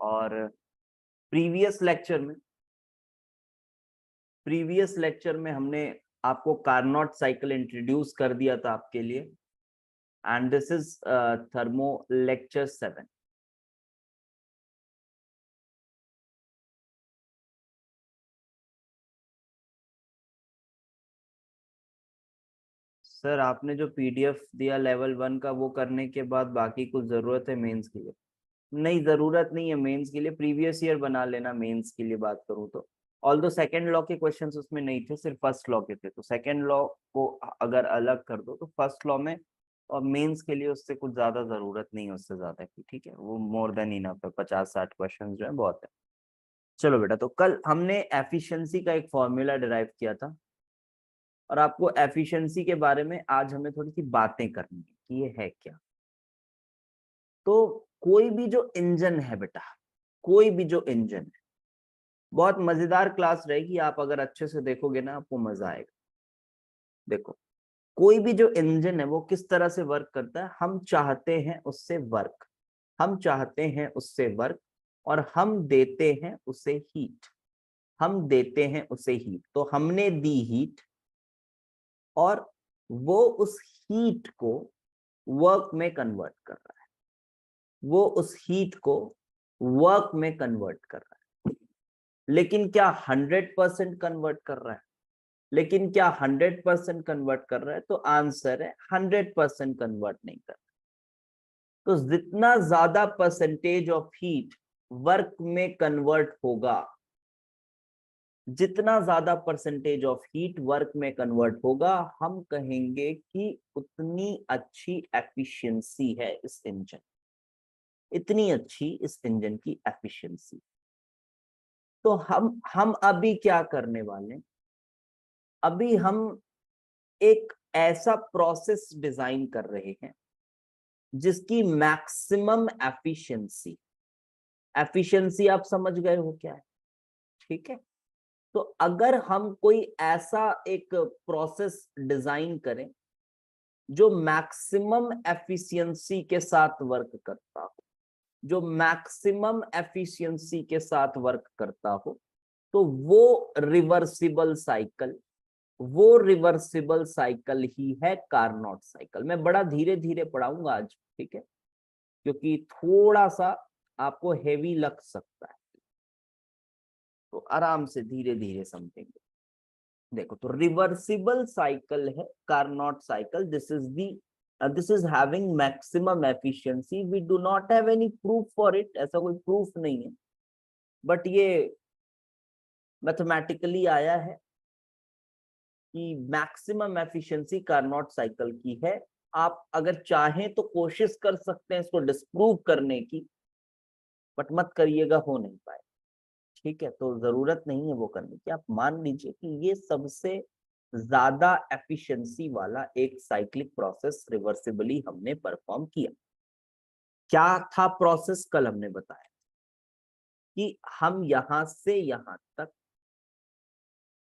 और previous lecture में हमने आपको कार्नोट साइकिल इंट्रोड्यूस कर दिया था आपके लिए, and this is thermo lecture 7। Sir आपने जो पीडीएफ दिया लेवल 1 का, वो करने के बाद बाकी कुछ जरूरत है मेंस के लिए? नहीं, जरूरत नहीं है मेंस के लिए, प्रीवियस ईयर बना लेना मेंस के लिए बात करूं तो। ऑल्दो सेकंड लॉ के क्वेश्चंस उसमें नहीं थे, सिर्फ फर्स्ट लॉ के थे, तो सेकंड लॉ को अगर अलग कर दो तो फर्स्ट लॉ में और मेंस के लिए उससे कुछ ज्यादा जरूरत नहीं है, उससे ज्यादा की, ठीक है, वो मोर देन इनफ है, 50-60 क्वेश्चन जो है बहुत है। चलो बेटा, तो कल हमने एफिशिएंसी का एक फॉर्मूला डिराइव किया था, और आपको एफिशिएंसी के बारे में आज हमें थोड़ी सी बातें करनी है कि ये है क्या। तो कोई भी जो इंजन है बेटा, कोई भी जो इंजन है, बहुत मजेदार क्लास रहेगी, आप अगर अच्छे से देखोगे ना आपको मजा आएगा। देखो, कोई भी जो इंजन है वो किस तरह से वर्क करता है, हम चाहते हैं उससे वर्क, हम चाहते हैं उससे वर्क, और हम देते हैं उसे हीट, हम देते हैं उसे हीट। तो हमने दी हीट, और वो उस हीट को वर्क में कन्वर्ट कर रहा है, वो उस हीट को वर्क में कन्वर्ट कर रहा है। लेकिन क्या 100% कन्वर्ट कर रहा है? लेकिन क्या 100% कन्वर्ट कर रहा है? तो आंसर है 100% कन्वर्ट नहीं कर रहा। तो जितना ज्यादा परसेंटेज ऑफ हीट वर्क में कन्वर्ट होगा, जितना ज्यादा परसेंटेज ऑफ हीट वर्क में कन्वर्ट होगा, हम कहेंगे कि उतनी अच्छी एफिशिएंसी है इस इंजन, इतनी अच्छी इस इंजन की एफिशिएंसी। तो हम अभी क्या करने वाले, अभी हम एक ऐसा प्रोसेस डिजाइन कर रहे हैं जिसकी मैक्सिमम एफिशिएंसी, एफिशिएंसी आप समझ गए हो क्या है, ठीक है। तो अगर हम कोई ऐसा एक प्रोसेस डिजाइन करें जो मैक्सिमम एफिशिएंसी के साथ वर्क करता हो, जो मैक्सिमम एफिशिएंसी के साथ वर्क करता हो, तो वो रिवर्सिबल साइकिल, वो रिवर्सिबल साइकिल ही है कार्नोट साइकिल। मैं बड़ा धीरे धीरे पढ़ाऊंगा आज, ठीक है, क्योंकि थोड़ा सा आपको हेवी लग सकता है, तो आराम से धीरे धीरे समझेंगे। देखो, तो रिवर्सिबल साइकिल है Carnot cycle, this is having maximum efficiency, we do not have any proof for it, ऐसा कोई प्रूफ नहीं है, बट ये मैथमेटिकली आया है कि मैक्सिमम एफिशिएंसी कार्नोट साइकिल की है। आप अगर चाहें तो कोशिश कर सकते हैं इसको डिस्प्रूव करने की, बट मत करिएगा, हो नहीं पाए, ठीक है। तो जरूरत नहीं है वो करने की, आप मान लीजिए कि ये सबसे ज्यादा एफिशिएंसी वाला एक साइक्लिक प्रोसेस रिवर्सिबली हमने परफॉर्म किया। क्या था प्रोसेस? कल हमने बताया कि हम यहां से यहां तक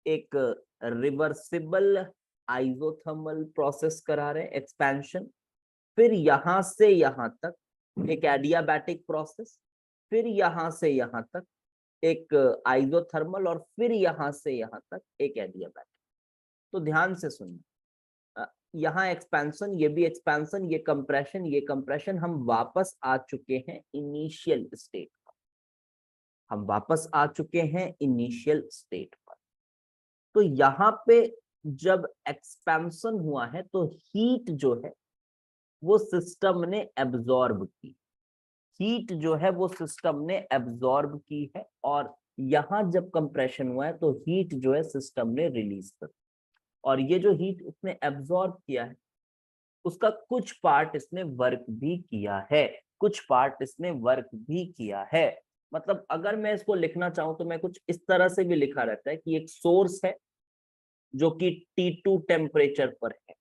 एक रिवर्सिबल आइसोथर्मल प्रोसेस करा रहे हैं, एक्सपेंशन, फिर यहां से यहां तक एक एडियाबैटिक प्रोसेस, फिर यहां से यहां तक एक आइसोथर्मल, और फिर यहां से यहां तक एक एडियाबैटिक। तो ध्यान से सुनिए, यहाँ एक्सपेंशन, ये भी एक्सपेंशन, ये कंप्रेशन, ये कंप्रेशन, हम वापस आ चुके हैं इनिशियल स्टेट पर, हम वापस आ चुके हैं इनिशियल स्टेट पर। तो यहाँ पे जब एक्सपेंशन हुआ है तो हीट जो है वो सिस्टम ने एब्जॉर्ब की, हीट जो है वो सिस्टम ने एब्जॉर्ब की है, और यहां जब कंप्रेशन हुआ है तो हीट जो है सिस्टम ने रिलीज कर, और ये जो हीट उसने एब्जॉर्ब किया है उसका कुछ पार्ट इसने वर्क भी किया है, कुछ पार्ट इसने वर्क भी किया है। मतलब अगर मैं इसको लिखना चाहूं तो मैं कुछ इस तरह से भी लिखा रहता है कि एक सोर्स है जो कि T2 टेम्परेचर पर है,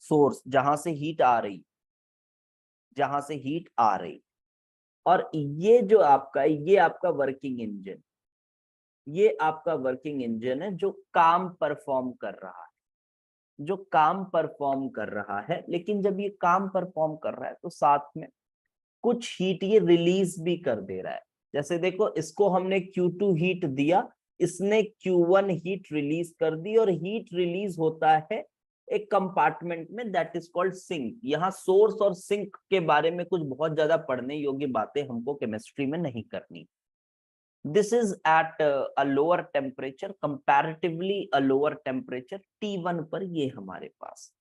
सोर्स जहां से हीट आ रही, जहां से हीट आ रही, और ये जो आपका, ये आपका वर्किंग इंजन, ये आपका वर्किंग इंजन है जो काम परफॉर्म कर रहा है, जो काम परफॉर्म कर रहा है। लेकिन जब ये काम परफॉर्म कर रहा है तो साथ में कुछ हीट ये रिलीज भी कर दे रहा है। जैसे देखो, इसको हमने Q2 हीट दिया, इसने Q1 हीट रिलीज कर दी, और हीट रिलीज होता है एक कंपार्टमेंट में, दैट इज कॉल्ड सिंक। यहाँ सोर्स और सिंक के बारे में कुछ बहुत ज्यादा पढ़ने योग्य बातें हमको केमिस्ट्री में नहीं करनी। This is at a lower temperature, comparatively a lower temperature T1 पर ये हमारे पास।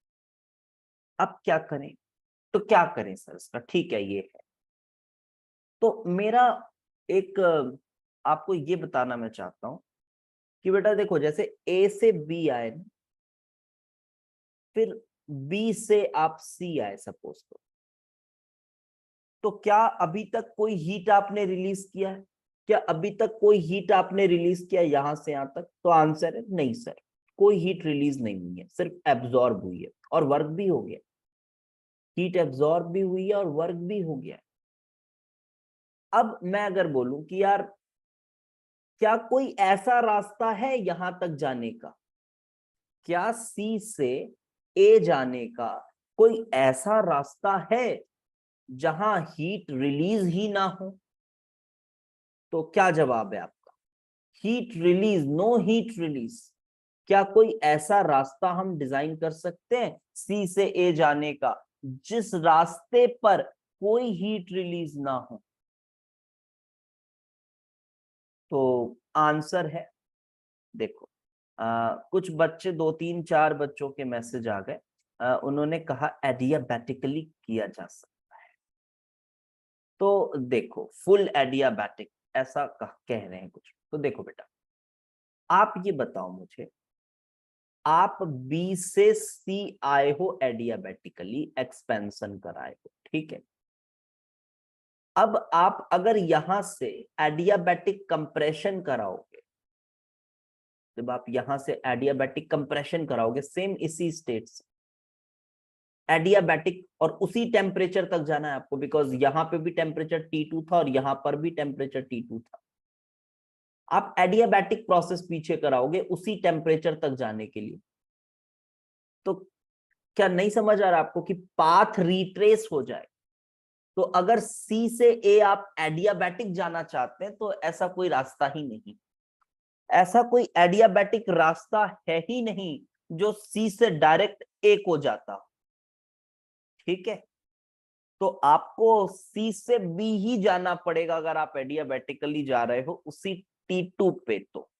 अब क्या करें? तो क्या करें सर इसका? ठीक है, ये है। तो मेरा एक आपको ये बताना मैं चाहता हूं कि बेटा देखो, जैसे A से B आए, फिर B से आप C आए सपोज तो क्या अभी तक कोई हीट आपने रिलीज किया है? क्या अभी तक कोई हीट आपने रिलीज किया यहां से यहां तक? तो आंसर है नहीं सर, कोई हीट रिलीज नहीं हुई है, सिर्फ एब्जॉर्ब हुई है और वर्क भी हो गया। हीट एब्जॉर्ब भी हुई है और वर्क भी हो गया। अब मैं अगर बोलूं कि यार क्या कोई ऐसा रास्ता है यहां तक जाने का, क्या सी से ए जाने का कोई ऐसा रास्ता है जहां हीट रिलीज ही ना हो? तो क्या जवाब है आपका? Heat release, no heat release. क्या कोई ऐसा रास्ता हम डिजाइन कर सकते हैं सी से ए जाने का जिस रास्ते पर कोई हीट रिलीज ना हो? तो आंसर है, देखो कुछ बच्चे, 2 3 4 बच्चों के मैसेज आ गए। उन्होंने कहा एडियाबैटिकली किया जा सकता है। तो देखो, फुल एडियाबैटिक ऐसा कह रहे हैं कुछ। तो देखो बेटा, आप ये बताओ मुझे, आप बी से सी आए हो एडियाबैटिकली, एक्सपेंशन कराए हो, ठीक है। अब आप अगर यहां से एडियाबैटिक कंप्रेशन कराओगे, जब आप यहां से एडियाबैटिक कंप्रेशन कराओगे सेम इसी स्टेट से, एडियाबैटिक, और उसी टेम्परेचर तक जाना है आपको, बिकॉज यहां पे भी टेम्परेचर T2 था और यहां पर भी टेम्परेचर T2 था। आप एडियाबैटिक प्रोसेस पीछे कराओगे उसी टेम्परेचर तक जाने के लिए। तो क्या नहीं समझ आ रहा आपको कि पाथ रिट्रेस हो जाए? तो अगर सी से ए आप एडियाबैटिक जाना चाहते हैं तो ऐसा कोई रास्ता ही नहीं, ऐसा कोई एडियाबैटिक रास्ता है ही नहीं जो सी से डायरेक्ट ए को जाता हो, ठीक है। तो आपको सी से बी ही जाना पड़ेगा अगर आप एडियाबैटिकली जा रहे हो उसी T2 पे। तो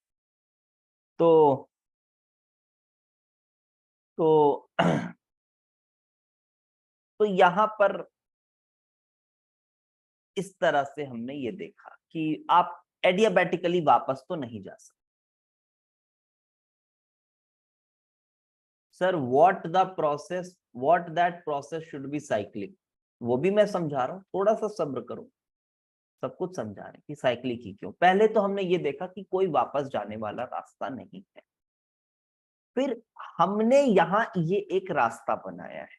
तो तो यहां पर इस तरह से हमने ये देखा कि आप एडियाबैटिकली वापस तो नहीं जा सकते। Sir what that process should be cyclic, वो भी मैं समझा रहा हूं, थोड़ा सा सब्र करो। सब कुछ समझा रहे हैं कि साइक्लिक ही क्यों। पहले तो हमने ये देखा कि कोई वापस जाने वाला रास्ता नहीं है, फिर हमने यहां ये एक रास्ता बनाया है,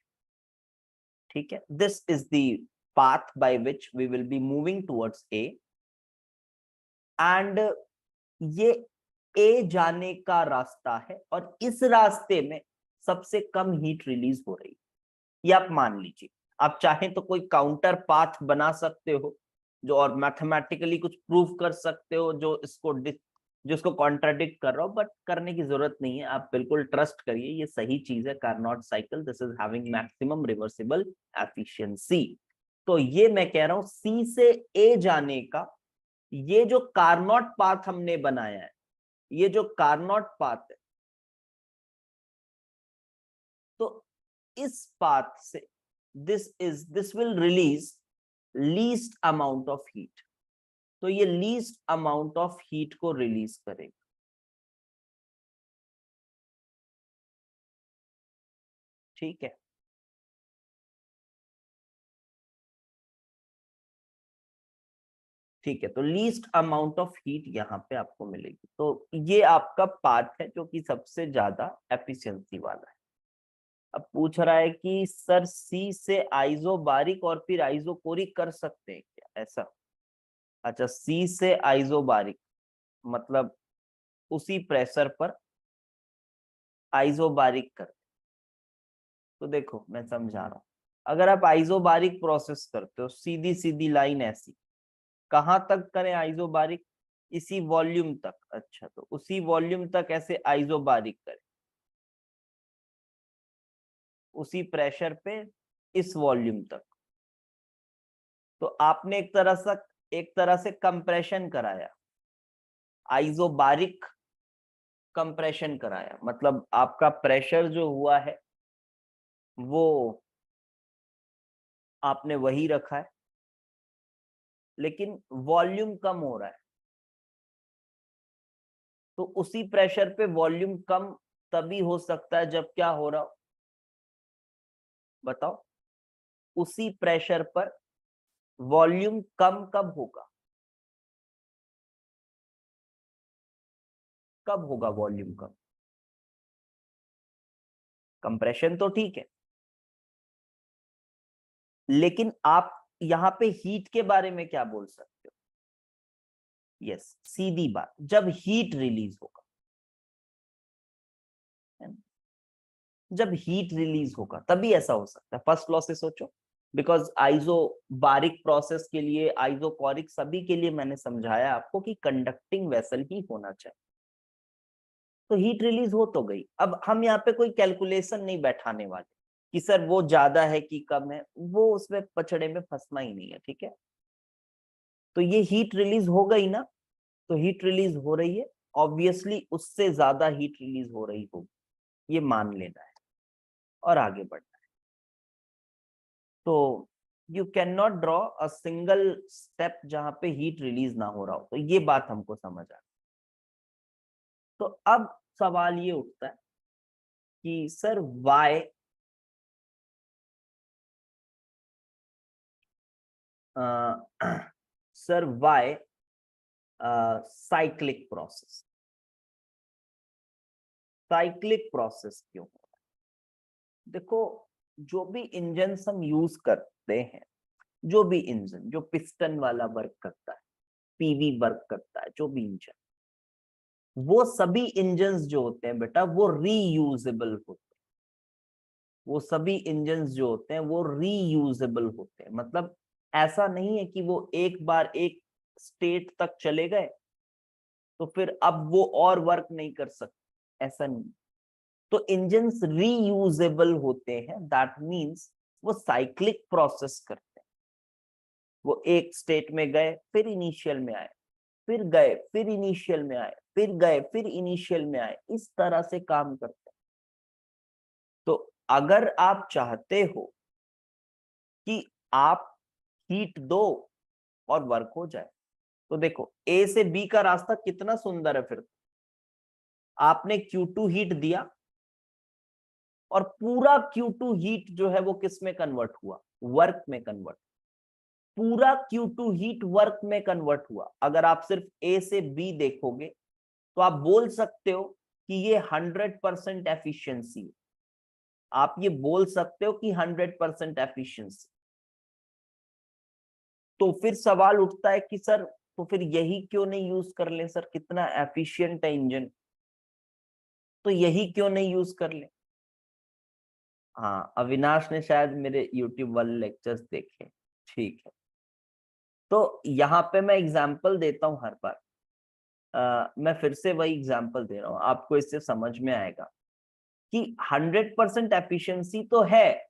ठीक है। This is the path by which we will be moving towards A, and ये ए जाने का रास्ता है और इस रास्ते में सबसे कम हीट रिलीज हो रही है, ये आप मान लीजिए। आप चाहें तो कोई काउंटर पाथ बना सकते हो जो, और मैथमेटिकली कुछ प्रूफ कर सकते हो जो इसको जिसको कॉन्ट्राडिक्ट कर रहा हो, बट करने की जरूरत नहीं है। आप बिल्कुल ट्रस्ट करिए, ये सही चीज है। Carnot cycle, this is having maximum reversible efficiency. तो ये मैं कह रहा हूं सी से ए जाने का ये जो कार्नोट पाथ हमने बनाया है, ये जो कार्नोट पाथ है, तो इस पाथ से this will release least amount of heat. तो ये लीस्ट अमाउंट ऑफ हीट को रिलीज करेगा, ठीक है। ठीक है, तो लीस्ट अमाउंट ऑफ हीट यहाँ पे आपको मिलेगी। तो ये आपका पाथ है जो कि सबसे ज्यादा एफिशिएंसी वाला है। अब पूछ रहा है कि सर सी से आइसोबारिक और फिर आइसोकोरिक कर सकते हैं क्या, ऐसा? अच्छा, सी से आइसोबारिक मतलब उसी प्रेशर पर आइसोबारिक कर। तो देखो मैं समझा रहा हूं, अगर आप आइसोबारिक प्रोसेस करते हो, सीधी सीधी लाइन ऐसी, कहां तक करें आइसोबारिक? इसी वॉल्यूम तक। अच्छा, तो उसी वॉल्यूम तक ऐसे आइसोबारिक करें, उसी प्रेशर पे इस वॉल्यूम तक। तो आपने एक तरह से कंप्रेशन कराया, आइसोबारिक कंप्रेशन कराया, मतलब आपका प्रेशर जो हुआ है वो आपने वही रखा है, लेकिन वॉल्यूम कम हो रहा है। तो उसी प्रेशर पे वॉल्यूम कम तभी हो सकता है जब क्या हो रहा हो, बताओ? उसी प्रेशर पर वॉल्यूम कम कब होगा? कब होगा वॉल्यूम कम? कंप्रेशन तो ठीक है, लेकिन आप यहां पे हीट के बारे में क्या बोल सकते हो? यस, सीधी बात, जब हीट रिलीज होगा, है ना? जब हीट रिलीज होगा तभी ऐसा हो सकता है। फर्स्ट लॉ से सोचो, बिकॉज आइसोबारिक प्रोसेस के लिए, आइसोकोरिक, सभी के लिए मैंने समझाया आपको कि कंडक्टिंग वेसल ही होना चाहिए। तो हीट रिलीज हो तो गई। अब हम यहाँ पे कोई कैलकुलेशन नहीं बैठाने वाले कि सर वो ज्यादा है कि कम है, वो उसमें पचड़े में फंसना ही नहीं है, ठीक है? तो ये हीट रिलीज हो गई ना, तो हीट रिलीज हो रही है, ऑब्वियसली उससे ज्यादा हीट रिलीज हो रही होगी, ये मान लेना है और आगे बढ़ना है। तो you can not draw a single step जहां पे हीट रिलीज ना हो रहा हो, तो ये बात हमको समझ आ गई। तो अब सवाल ये उठता है कि sir why sir why cyclic process? Cyclic process क्यों हो रहा है? देखो, जो भी इंजन हम यूज करते हैं, जो भी इंजन जो पिस्टन वाला वर्क करता है, पीवी वर्क करता है, जो भी इंजन, वो सभी इंजन्स जो होते हैं बेटा वो रीयूजेबल होते हैं। वो सभी इंजन्स जो होते हैं वो रीयूजेबल होते हैं, मतलब ऐसा नहीं है कि वो एक बार एक स्टेट तक चले गए तो फिर अब वो और वर्क नहीं कर सकते, ऐसा नहीं। तो इंजन्स रीयूजेबल होते हैं, दैट मीन्स वो साइक्लिक प्रोसेस करते हैं। वो एक स्टेट में गए, फिर इनिशियल में आए, फिर गए, फिर इनिशियल में आए, फिर गए, फिर इनिशियल में आए, इस तरह से काम करते हैं। तो अगर आप चाहते हो कि आप हीट दो और वर्क हो जाए, तो देखो ए से बी का रास्ता कितना सुंदर है। फिर आपने Q2 हीट दिया और पूरा Q2 हीट जो है वो किस में कन्वर्ट हुआ? वर्क में कन्वर्ट। पूरा Q2 हीट वर्क में कन्वर्ट हुआ। अगर आप सिर्फ ए से बी देखोगे तो आप बोल सकते हो कि ये 100% एफिशिएंसी है। आप ये बोल सकते हो कि 100% एफिशिएंसी। तो फिर सवाल उठता है कि सर तो फिर यही क्यों नहीं यूज कर ले सर, कितना एफिशिएंट है इंजन, तो यही क्यों नहीं यूज कर ले? हाँ, अविनाश ने शायद मेरे YouTube वाले लेक्चर्स देखे, ठीक है। तो यहाँ पे मैं एग्जाम्पल देता हूँ हर बार। मैं फिर से वही एग्जाम्पल दे रहा हूँ, आपको इससे समझ में आएगा कि 100% एफिशिएंसी तो है,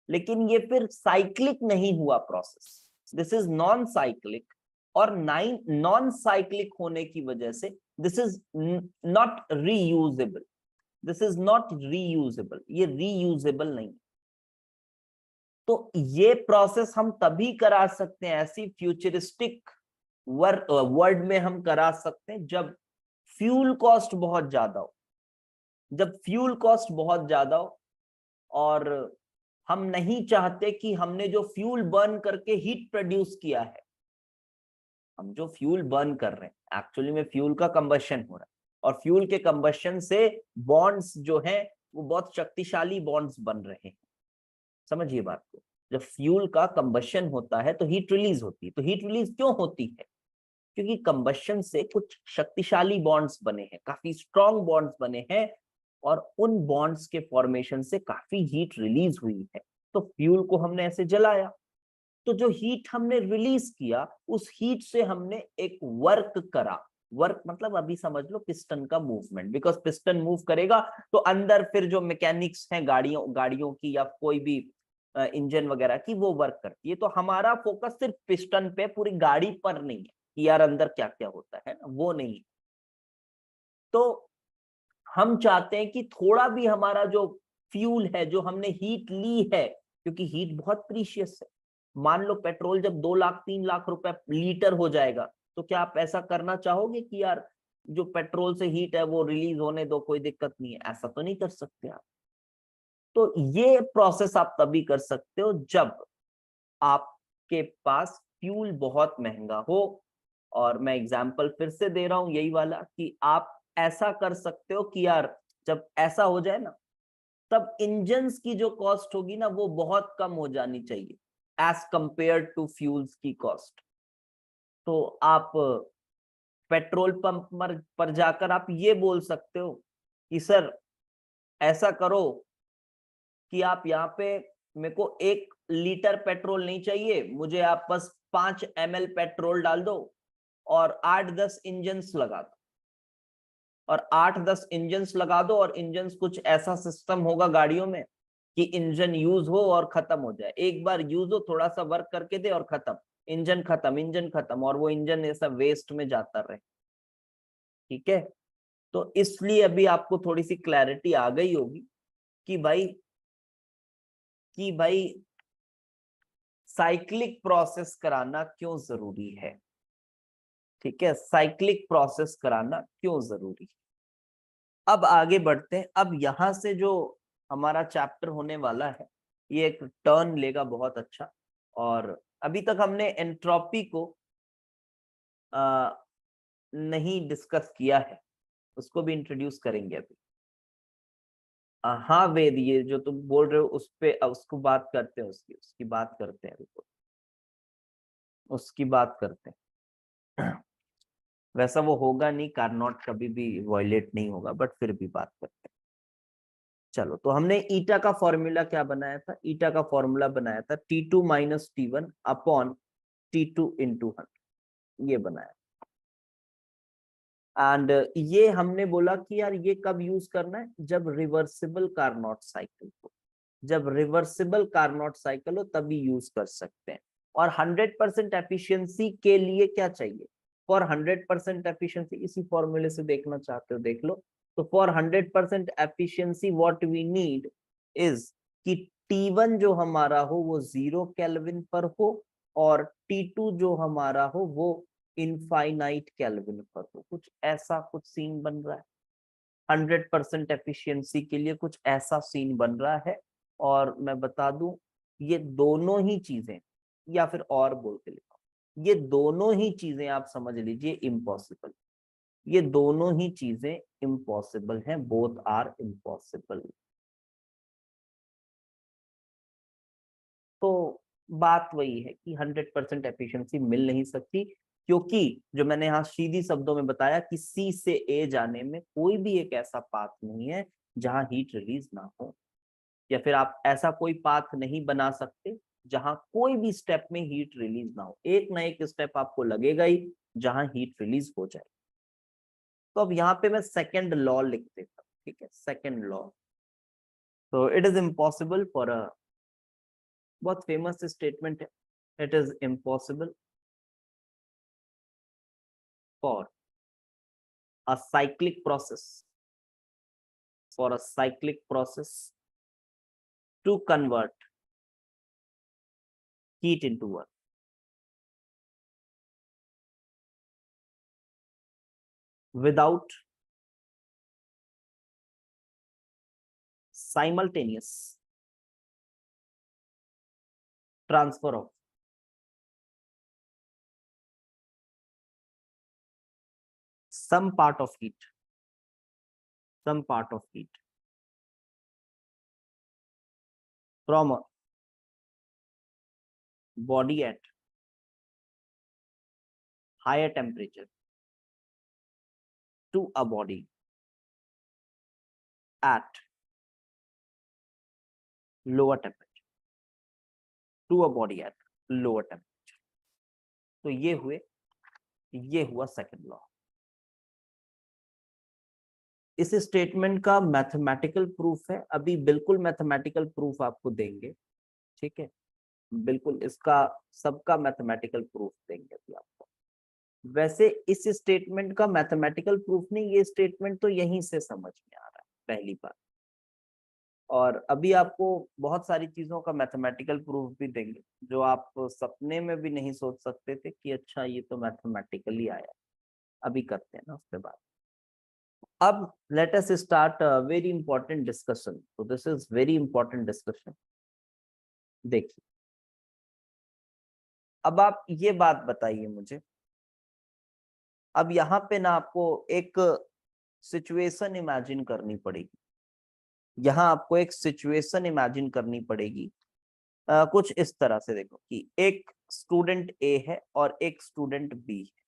लेकिन ये फिर साइक्लिक नहीं हुआ process. This is non cyclic, और नॉन साइक्लिक होने की वजह से this is not reusable. This is not reusable, ये रीयूजेबल नहीं। तो ये प्रोसेस हम तभी करा सकते हैं, ऐसी फ्यूचरिस्टिक वर्ड में हम करा सकते हैं जब फ्यूल कॉस्ट बहुत ज्यादा हो। जब फ्यूल कॉस्ट बहुत ज्यादा हो और हम नहीं चाहते कि हमने जो फ्यूल बर्न करके हीट प्रोड्यूस किया है, हम जो फ्यूल बर्न कर रहे हैं एक्चुअली में फ्यूल का कंबशन हो रहा है, और फ्यूल के कंबशन से बॉन्ड्स जो हैं वो बहुत शक्तिशाली बॉन्ड्स बन रहे हैं। समझिए बात को, जब फ्यूल का कंबशन होता है तो हीट रिलीज होती है। तो हीट रिलीज क्यों होती है? क्योंकि कंबशन से कुछ शक्तिशाली बॉन्ड्स बने हैं, काफी स्ट्रॉन्ग बॉन्ड्स बने हैं, और उन बॉन्ड्स के फॉर्मेशन से काफी हीट रिलीज हुई है। तो फ्यूल को हमने ऐसे जलाया, तो जो हीट हमने रिलीज किया उस हीट से हमने एक वर्क करा। वर्क मतलब अभी समझ लो पिस्टन का मूवमेंट, बिकॉज पिस्टन मूव करेगा तो अंदर फिर जो मैकेनिक्स हैं गाड़ियों की या कोई भी इंजन वगैरह की, वो वर्क करती है। तो हमारा फोकस सिर्फ पिस्टन पे, पूरी गाड़ी पर नहीं है कि यार अंदर क्या क्या होता है ना, वो नहीं है। तो हम चाहते हैं कि थोड़ा भी हमारा जो फ्यूल है, जो हमने हीट ली है, क्योंकि हीट बहुत प्रीशियस है। मान लो पेट्रोल जब 2 लाख 3 लाख रुपए लीटर हो जाएगा, तो क्या आप ऐसा करना चाहोगे कि यार जो पेट्रोल से हीट है वो रिलीज होने दो, कोई दिक्कत नहीं है? ऐसा तो नहीं कर सकते आप। तो ये प्रोसेस आप तभी कर सकते हो जब आपके पास फ्यूल बहुत महंगा हो। और मैं एग्जांपल फिर से दे रहा हूं यही वाला, कि आप ऐसा कर सकते हो कि यार जब ऐसा हो जाए ना, तब इंजन्स की जो कॉस्ट होगी ना वो बहुत कम हो जानी चाहिए एज कंपेयर टू फ्यूल्स की कॉस्ट। तो आप पेट्रोल पंप पर जाकर आप ये बोल सकते हो कि सर ऐसा करो कि आप यहाँ पे, मेरे को 1 लीटर पेट्रोल नहीं चाहिए, मुझे आप बस 5 ml पेट्रोल डाल दो और 8-10 इंजन्स लगा दो, और 8-10 इंजन्स लगा दो, और इंजन्स कुछ ऐसा सिस्टम होगा गाड़ियों में कि इंजन यूज हो और खत्म हो जाए, एक बार यूज हो, थोड़ा सा वर्क करके दे और खत्म, इंजन खत्म, और वो इंजन ऐसा वेस्ट में जाता रहे। ठीक है, तो इसलिए अभी आपको थोड़ी सी क्लैरिटी आ गई होगी कि भाई साइक्लिक प्रोसेस कराना क्यों जरूरी है। ठीक है, साइक्लिक प्रोसेस कराना क्यों जरूरी है। अब आगे बढ़ते हैं। अब यहां से जो हमारा चैप्टर होने वाला है ये एक टर्न लेगा बहुत अच्छा। और अभी तक हमने एंट्रोपी को नहीं डिस्कस किया है, उसको भी इंट्रोड्यूस करेंगे अभी। हाँ वेद, ये जो तुम बोल रहे हो उस पे उसको बात करते हैं, उसकी बात करते हैं, रुको, उसकी बात करते हैं। वैसा वो होगा नहीं, कारनॉट कभी भी वॉयलेट नहीं होगा, बट फिर भी बात करते हैं। चलो, तो हमने ईटा का फॉर्मूला क्या बनाया था? ईटा का फॉर्मूला बनाया था T2 minus T1 upon T2 into 100, ये बनाया। एंड ये हमने बोला कि यार ये कब यूज करना है? जब रिवर्सिबल कारनॉट साइकिल हो, जब रिवर्सिबल कारनॉट साइकिल हो तभी यूज कर सकते हैं। और 100% एफिशिएंसी के लिए क्या चाहिए? फॉर 100% एफिशिएंसी, इसी फॉर्मूले से देखना चाहते हो देख लो। तो for 100% efficiency what we need is कि T1 जो हमारा हो वो 0 केल्विन पर हो, और T2 जो हमारा हो वो इनफाइनाइट केल्विन पर हो। कुछ ऐसा कुछ सीन बन रहा है, 100% एफिशिएंसी के लिए कुछ ऐसा सीन बन रहा है। और मैं बता दूं, ये दोनों ही चीजें, या फिर और बोल के लिखा, ये दोनों ही चीजें आप समझ लीजिए इम्पॉसिबल, ये दोनों ही चीजें इम्पॉसिबल हैं, बोथ आर इम्पॉसिबल। तो बात वही है कि 100% एफिशिएंसी मिल नहीं सकती, क्योंकि जो मैंने यहाँ सीधी शब्दों में बताया कि सी से ए जाने में कोई भी एक ऐसा पाथ नहीं है जहां हीट रिलीज ना हो, या फिर आप ऐसा कोई पाथ नहीं बना सकते जहां कोई भी स्टेप में हीट रिलीज ना हो। एक ना एक स्टेप आपको लगेगा ही जहां हीट रिलीज हो जाए। तो अब यहाँ पे मैं सेकेंड लॉ लिख देता हूँ। ठीक है, सेकेंड लॉ। तो it is impossible for a, बहुत फेमस स्टेटमेंट है, it is impossible for a cyclic process, for a cyclic process to convert heat into work without simultaneous transfer of some part of heat, some part of heat from a body at higher temperature to a body at lower temperature. To a body at lower temperature. तो ये हुआ second law. इस statement का mathematical proof है, अभी बिल्कुल mathematical proof आपको देंगे, ठीक है, बिल्कुल इसका सबका मैथमेटिकल प्रूफ देंगे अभी आपको। वैसे इस स्टेटमेंट का मैथमेटिकल प्रूफ नहीं, ये स्टेटमेंट तो यहीं से समझ में आ रहा है पहली बार, और अभी आपको बहुत सारी चीजों का मैथमेटिकल प्रूफ भी देंगे जो आप सपने में भी नहीं सोच सकते थे कि अच्छा ये तो मैथमेटिकली आया। अभी करते हैं ना उसके बाद। अब let us start very important discussion. तो this is very important discussion. देखिए, अब आप ये बात बताइए मुझे, अब यहाँ पे ना आपको एक सिचुएशन इमेजिन करनी पड़ेगी, यहाँ आपको एक सिचुएशन इमेजिन करनी पड़ेगी। कुछ इस तरह से देखो कि एक स्टूडेंट ए है और एक स्टूडेंट बी है।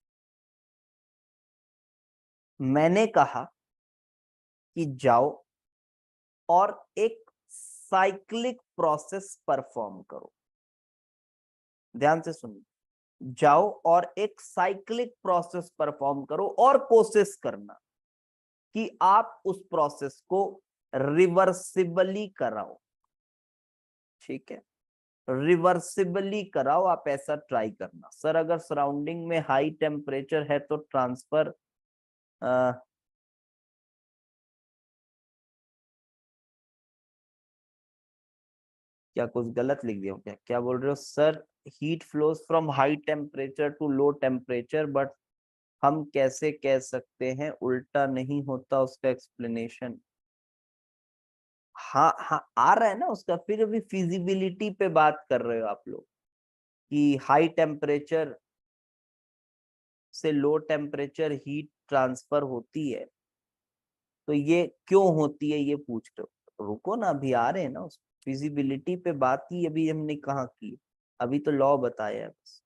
मैंने कहा कि जाओ और एक साइक्लिक प्रोसेस परफॉर्म करो। ध्यान से सुनिए, जाओ और एक साइक्लिक प्रोसेस परफॉर्म करो और कोशिश करना कि आप उस प्रोसेस को रिवर्सिबली कराओ। ठीक है, रिवर्सिबली कराओ, आप ऐसा ट्राई करना। सर अगर सराउंडिंग में हाई टेम्परेचर है तो ट्रांसफर क्या कुछ गलत लिख दिया क्या? क्या बोल रहे हो sir? Heat flows from high temperature to low temperature, but हम कैसे कह सकते हैं उल्टा नहीं होता उसका एक्सप्लेनेशन? हाँ हाँ, आ रहा है ना उसका। फिर अभी फिजिबिलिटी पे बात कर रहे हो आप लोग कि हाई टेम्परेचर से लो टेम्परेचर हीट ट्रांसफर होती है, तो ये क्यों होती है ये पूछ रहे हो। रुको ना, अभी आ रहे हैं ना उस फिजिबिलिटी पे बात ही अभी हमने कहाँ की, अभी तो लॉ बताया है बस।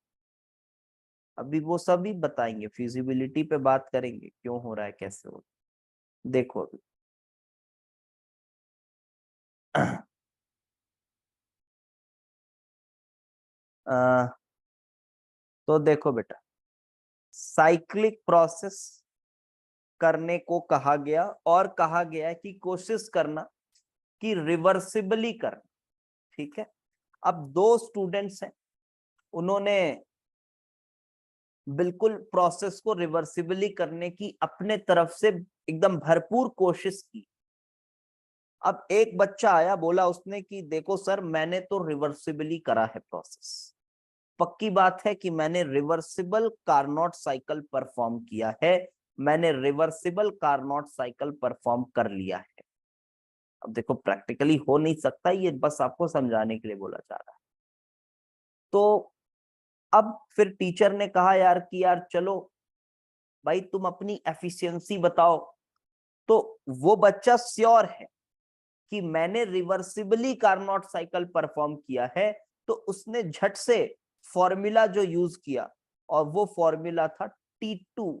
अभी वो सभी बताएंगे, फिजिबिलिटी पे बात करेंगे क्यों हो रहा है कैसे हो रहा है। देखो अभी तो देखो बेटा, साइक्लिक प्रोसेस करने को कहा गया और कहा गया है कि कोशिश करना कि रिवर्सिबली करना। ठीक है, अब दो स्टूडेंट्स हैं, उन्होंने बिल्कुल प्रोसेस को रिवर्सिबली करने की अपने तरफ से एकदम भरपूर कोशिश की। अब एक बच्चा आया, बोला उसने कि देखो सर मैंने तो रिवर्सिबली करा है प्रोसेस, पक्की बात है कि मैंने रिवर्सिबल कार्नोट साइकिल परफॉर्म किया है, मैंने रिवर्सिबल कार्नोट साइकिल परफॉर्म कर लिया है। अब देखो प्रैक्टिकली हो नहीं सकता, ये बस आपको समझाने के लिए बोला जा रहा है। तो अब फिर टीचर ने कहा यार कि यार चलो भाई तुम अपनी एफिशिएंसी बताओ। तो वो बच्चा श्योर है कि मैंने रिवर्सिबली कार्नोट साइकिल परफॉर्म किया है, तो उसने झट से फॉर्मूला जो यूज किया, और वो फॉर्मूला था T2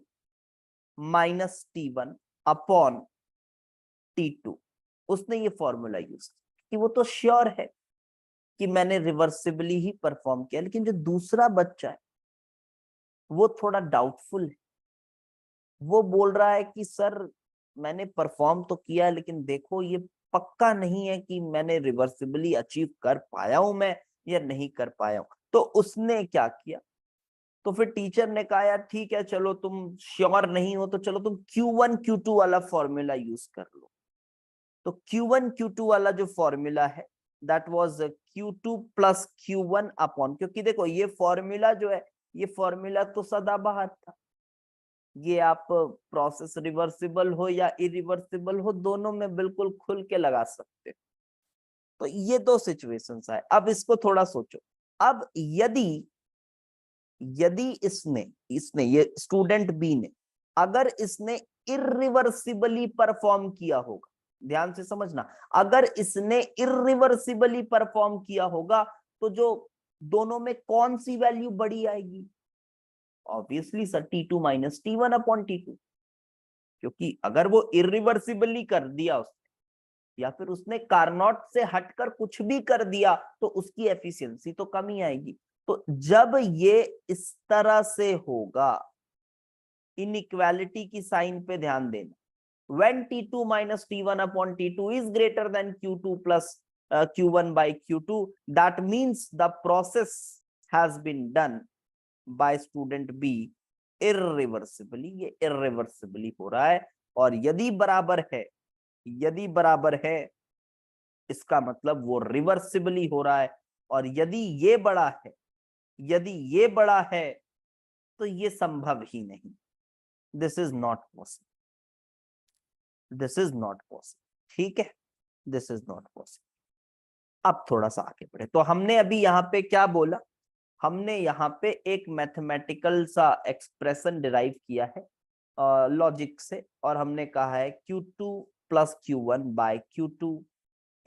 minus T1 upon T2। उसने ये फॉर्मूला यूज किया कि वो तो श्योर है कि मैंने रिवर्सिबली ही परफॉर्म किया। लेकिन जो दूसरा बच्चा है वो थोड़ा डाउटफुल है, वो बोल रहा है कि सर मैंने परफॉर्म तो किया लेकिन देखो ये पक्का नहीं है कि मैंने रिवर्सिबली अचीव कर पाया हूं मैं या नहीं कर पाया हूं। तो उसने क्या किया, तो फिर टीचर ने कहा यार ठीक है चलो तुम श्योर नहीं हो तो चलो तुम Q1 Q2 वाला फॉर्मूला यूज कर लो। तो Q1 Q2 वाला जो फॉर्मूला है that was Q2 plus Q1 upon, क्योंकि देखो ये फॉर्मूला जो है ये फॉर्मूला तो सदाबहार था, ये आप प्रोसेस रिवर्सिबल हो या इरिवर्सिबल हो दोनों में बिल्कुल खुल के लगा सकते हो। तो ये दो सिचुएशंस है। अब इसको थोड़ा सोचो, अब यदि यदि इसने इसने ये स्टूडेंट बी ने अगर इसने इरिवर्सिबली परफॉर्म किया होगा, ध्यान से समझना, अगर इसने इरिवर्सिबली परफॉर्म किया होगा तो जो दोनों में कौन सी वैल्यू बड़ी आएगी? Obviously sir T2 minus T1 upon T2, क्योंकि अगर वो इरिवर्सिबली कर दिया उसने या फिर उसने कार्नोट से हटकर कुछ भी कर दिया तो उसकी एफिशिएंसी तो कम ही आएगी। तो जब ये इस तरह से होगा, इनइक्वालिटी की साइन पे ध्यान देना, when T2 minus T1 upon T2 is greater than Q2 plus Q1 by Q2, that means the process has been done by student B irreversibly। ये irreversibly हो रहा है, और यदि बराबर है इसका मतलब वो रिवर्सिबली हो रहा है, और यदि ये बड़ा है तो ये संभव ही नहीं। दिस इज नॉट पॉसिबल, ठीक है, दिस इज नॉट पॉसिबल। अब थोड़ा सा आगे बढ़े, तो हमने अभी यहाँ पे क्या बोला, हमने यहाँ पे एक मैथमेटिकल सा एक्सप्रेशन डिराइव किया है लॉजिक से, और हमने कहा है Q2 plus Q1 by Q2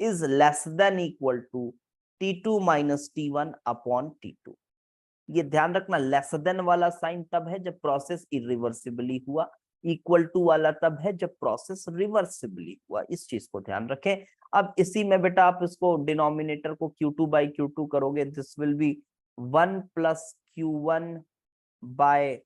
is less than equal to T2 minus T1 upon T2। ये ध्यान रखना, लेस देन वाला साइन तब है जब प्रोसेस इरिवर्सिबली हुआ, इक्वल टू वाला तब है जब प्रोसेस रिवर्सिबली हुआ। इस चीज को ध्यान रखें। अब इसी में बेटा आप इसको डिनोमिनेटर को Q2 बाई Q2 करोगे, this will be 1 plus Q1 by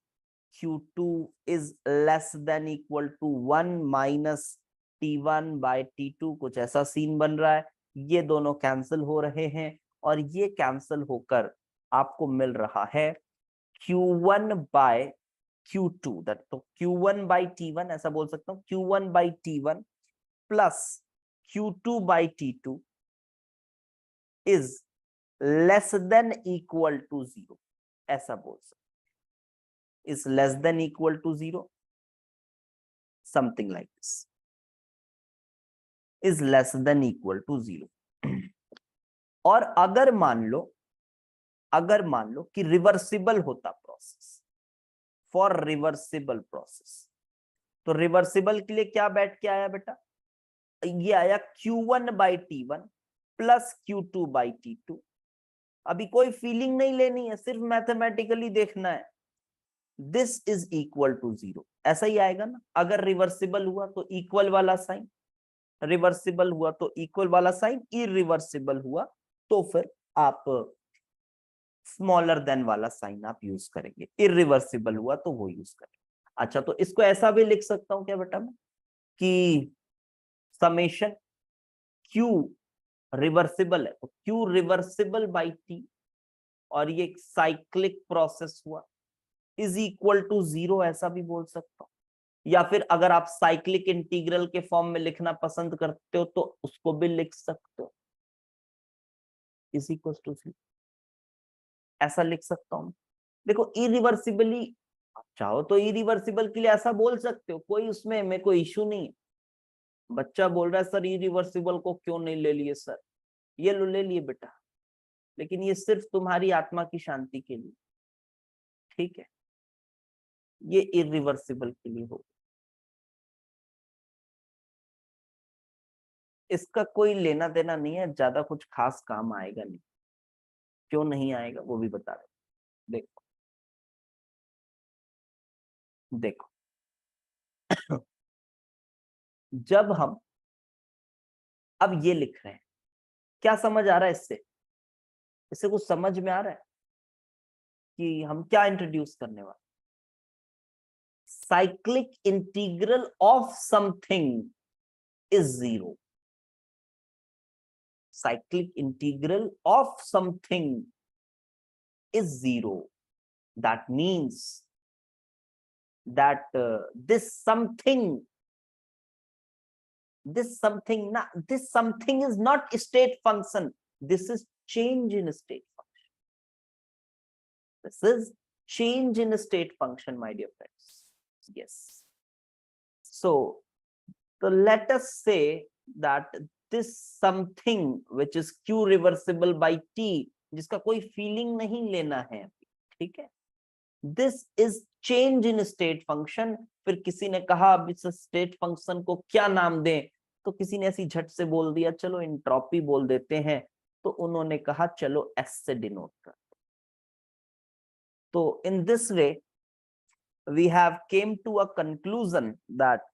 Q2 is less than equal to 1 minus T1 by T2। कुछ ऐसा सीन बन रहा है, ये दोनों कैंसिल हो रहे हैं, और ये कैंसिल होकर आपको मिल रहा है Q1 बाय Q2, दैट तो Q1 बाई T1 ऐसा बोल सकता हूं, Q1 by T1 plus Q2 by T2 is less than equal to 0, ऐसा बोल सकते, is less than equal to 0, something like this, is less than equal to 0। और अगर मान लो कि रिवर्सिबल होता प्रोसेस, फॉर रिवर्सिबल प्रोसेस, तो रिवर्सिबल के लिए क्या बैठ के आया बेटा, ये आया Q1 by T1 plus Q2 by T2। अभी कोई फीलिंग नहीं लेनी है, सिर्फ मैथमेटिकली देखना है, दिस इज इक्वल टू 0, ऐसा ही आएगा ना। अगर रिवर्सिबल हुआ तो इक्वल वाला साइन, रिवर्सिबल हुआ तो इक्वल वाला साइन, इरिवर्सिबल हुआ तो फिर आप स्मॉलर देन वाला साइन आप यूज करेंगे, इरिवर्सिबल हुआ तो वो यूज करेंगे। अच्छा, तो इसको ऐसा भी लिख सकता हूं क्या बेटा मैं, कि समेशन Q रिवर्सिबल है तो Q रिवर्सिबल बाई T, और ये साइक्लिक प्रोसेस हुआ, इज इक्वल टू 0, ऐसा भी बोल सकता हूं। या फिर अगर आप साइक्लिक इंटीग्रल के फॉर्म में लिखना पसंद करते हो तो उसको भी लिख सकते हो, इज इक्वल टू 0, ऐसा लिख सकता हूं। देखो इरिवर्सिबली, चाहो तो इरिवर्सिबल के लिए ऐसा बोल सकते हो, कोई उसमें मेरे को इश्यू नहीं है। बच्चा बोल रहा है सर इरिवर्सिबल को क्यों नहीं ले लिए सर, ये लो ले लिए बेटा, लेकिन ये सिर्फ तुम्हारी आत्मा की शांति के लिए, ठीक है, ये इरिवर्सिबल के लिए हो, इसका कोई लेना देना नहीं है, ज्यादा कुछ खास काम आएगा नहीं। क्यों नहीं आएगा वो भी बता रहे, देखो देखो जब हम अब ये लिख रहे हैं, क्या समझ आ रहा है इससे, कुछ समझ में आ रहा है कि हम क्या इंट्रोड्यूस करने वाले, cyclic integral of something is 0. Cyclic integral of something is 0. That means that this something is not a state function. This is change in state function. This is change in state function, my dear friends. Yes. So let us say that this something which is Q reversible by T, जिसका कोई feeling नहीं लेना है, ठीक है, this is change in state function। फिर किसी ने कहा अब इस स्टेट फंक्शन को क्या नाम दें, तो किसी ने ऐसी झट से बोल दिया चलो एंट्रोपी बोल देते हैं, तो उन्होंने कहा चलो S से डिनोट कर। तो in this way we have came to a conclusion that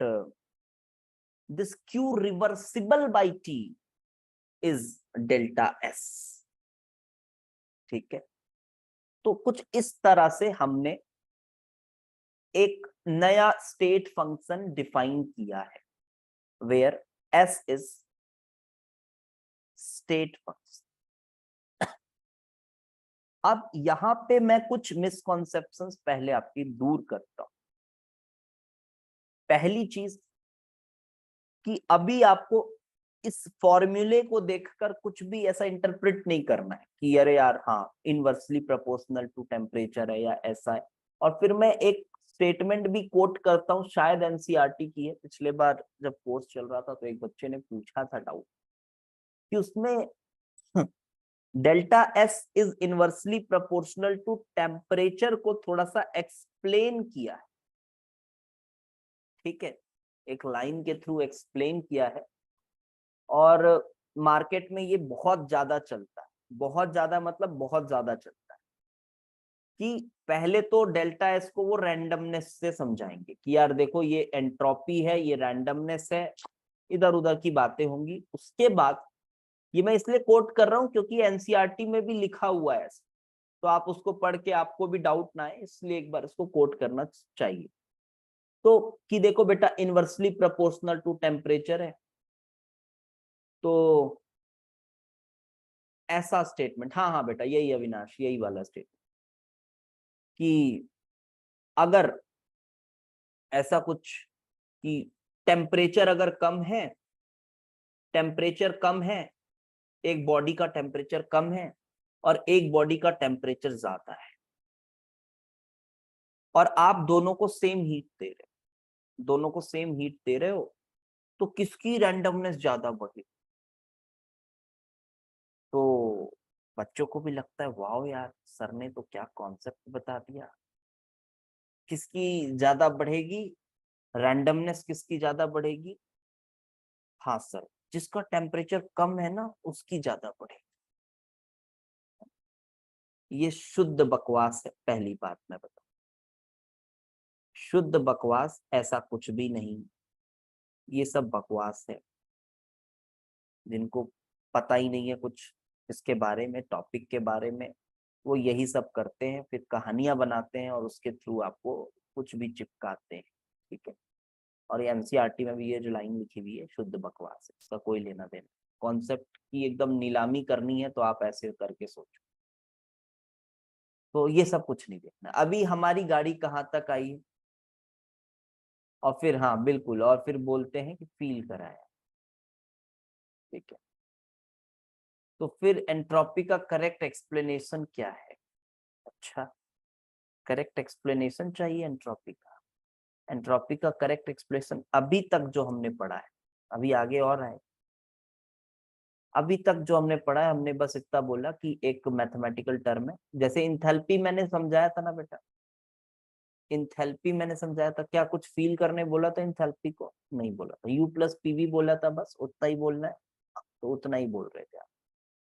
this q reversible by t is delta s। ठीक है, तो कुछ इस तरह से हमने एक नया स्टेट फंक्शन डिफाइन किया है, where S is state function. अब यहां पे मैं कुछ मिसकॉन्सेप्शंस पहले आपकी दूर करता हूं। पहली चीज कि अभी आपको इस फॉर्मूले को देखकर कुछ भी ऐसा इंटरप्रेट नहीं करना है कि अरे यार हाँ इनवर्सली प्रोपोर्शनल टू टेम्परेचर है या ऐसा है। और फिर मैं एक स्टेटमेंट भी कोट करता हूँ, शायद एनसीईआरटी की है, पिछले बार जब कोर्स चल रहा था तो एक बच्चे ने पूछा था डाउट कि उसमें delta S is inversely proportional to temperature को थोड़ा सा एक्सप्लेन किया है। ठीक है, एक लाइन के थ्रू एक्सप्लेन किया है और मार्केट में ये बहुत ज्यादा चलता है, बहुत ज्यादा मतलब बहुत ज्यादा चलता है कि पहले तो डेल्टा एस को वो रैंडमनेस से समझाएंगे कि यार देखो ये एंट्रोपी है, ये रैंडमनेस है, इधर उधर की बातें होंगी। उसके बाद ये मैं इसलिए कोट कर रहा हूं क्योंकि एनसीईआरटी में भी लिखा हुआ है ऐसा, तो आप उसको पढ़ के आपको भी डाउट ना आए, इसलिए एक बार इसको कोट करना चाहिए। तो कि देखो बेटा इनवर्सली प्रोपोर्शनल टू टेम्परेचर है, तो ऐसा स्टेटमेंट, हाँ हाँ बेटा यही अविनाश, यही वाला स्टेटमेंट कि अगर ऐसा कुछ कि टेम्परेचर अगर कम है, टेम्परेचर कम है, एक बॉडी का टेम्परेचर कम है और एक बॉडी का टेम्परेचर ज्यादा है और आप दोनों को सेम हीट दे रहे हो, दोनों को सेम हीट दे रहे हो, तो किसकी रैंडमनेस ज्यादा बढ़ेगी? तो बच्चों को भी लगता है वाओ यार सर ने तो क्या कॉन्सेप्ट बता दिया, किसकी ज्यादा बढ़ेगी, रैंडमनेस किसकी ज्यादा बढ़ेगी? हाँ सर, जिसका टेम्परेचर कम है ना उसकी ज्यादा बढ़ेगी। ये शुद्ध बकवास है, पहली बात मैं बताऊं, शुद्ध बकवास, ऐसा कुछ भी नहीं। ये सब बकवास है, जिनको पता ही नहीं है कुछ इसके बारे में, टॉपिक के बारे में, वो यही सब करते हैं, फिर कहानियां बनाते हैं और उसके थ्रू आपको कुछ भी चिपकाते हैं। ठीक है, और ये एनसीईआरटी में भी ये जो लाइन लिखी हुई है शुद्ध बकवास है, इसका कोई लेना देना। कॉन्सेप्ट की एकदम नीलामी करनी है तो आप ऐसे करके सोचो। तो ये सब कुछ नहीं देखना। अभी हमारी गाड़ी कहाँ तक आई है, और फिर हाँ बिल्कुल, और फिर बोलते हैं कि फील कराया। ठीक है, तो फिर एंट्रोपी का करेक्ट एक्सप्लेनेशन क्या है? अच्छा, करेक्ट एक्सप्लेनेशन चाहिए एंट्रोपी का। एंट्रोपी का करेक्ट एक्सप्लेनेशन अभी तक जो हमने पढ़ा है, अभी आगे और है, अभी तक जो हमने पढ़ा है हमने बस इतना बोला कि एक मैथमेटिकल टर्म है, जैसे इंथैल्पी मैंने समझाया था ना बेटा, इंथैल्पी मैंने समझाया था, क्या कुछ फील करने बोला था इंथैल्पी को? नहीं बोला था, यू प्लस पीवी बोला था, बस उतना ही बोलना है, तो उतना ही बोल रहे थे आप।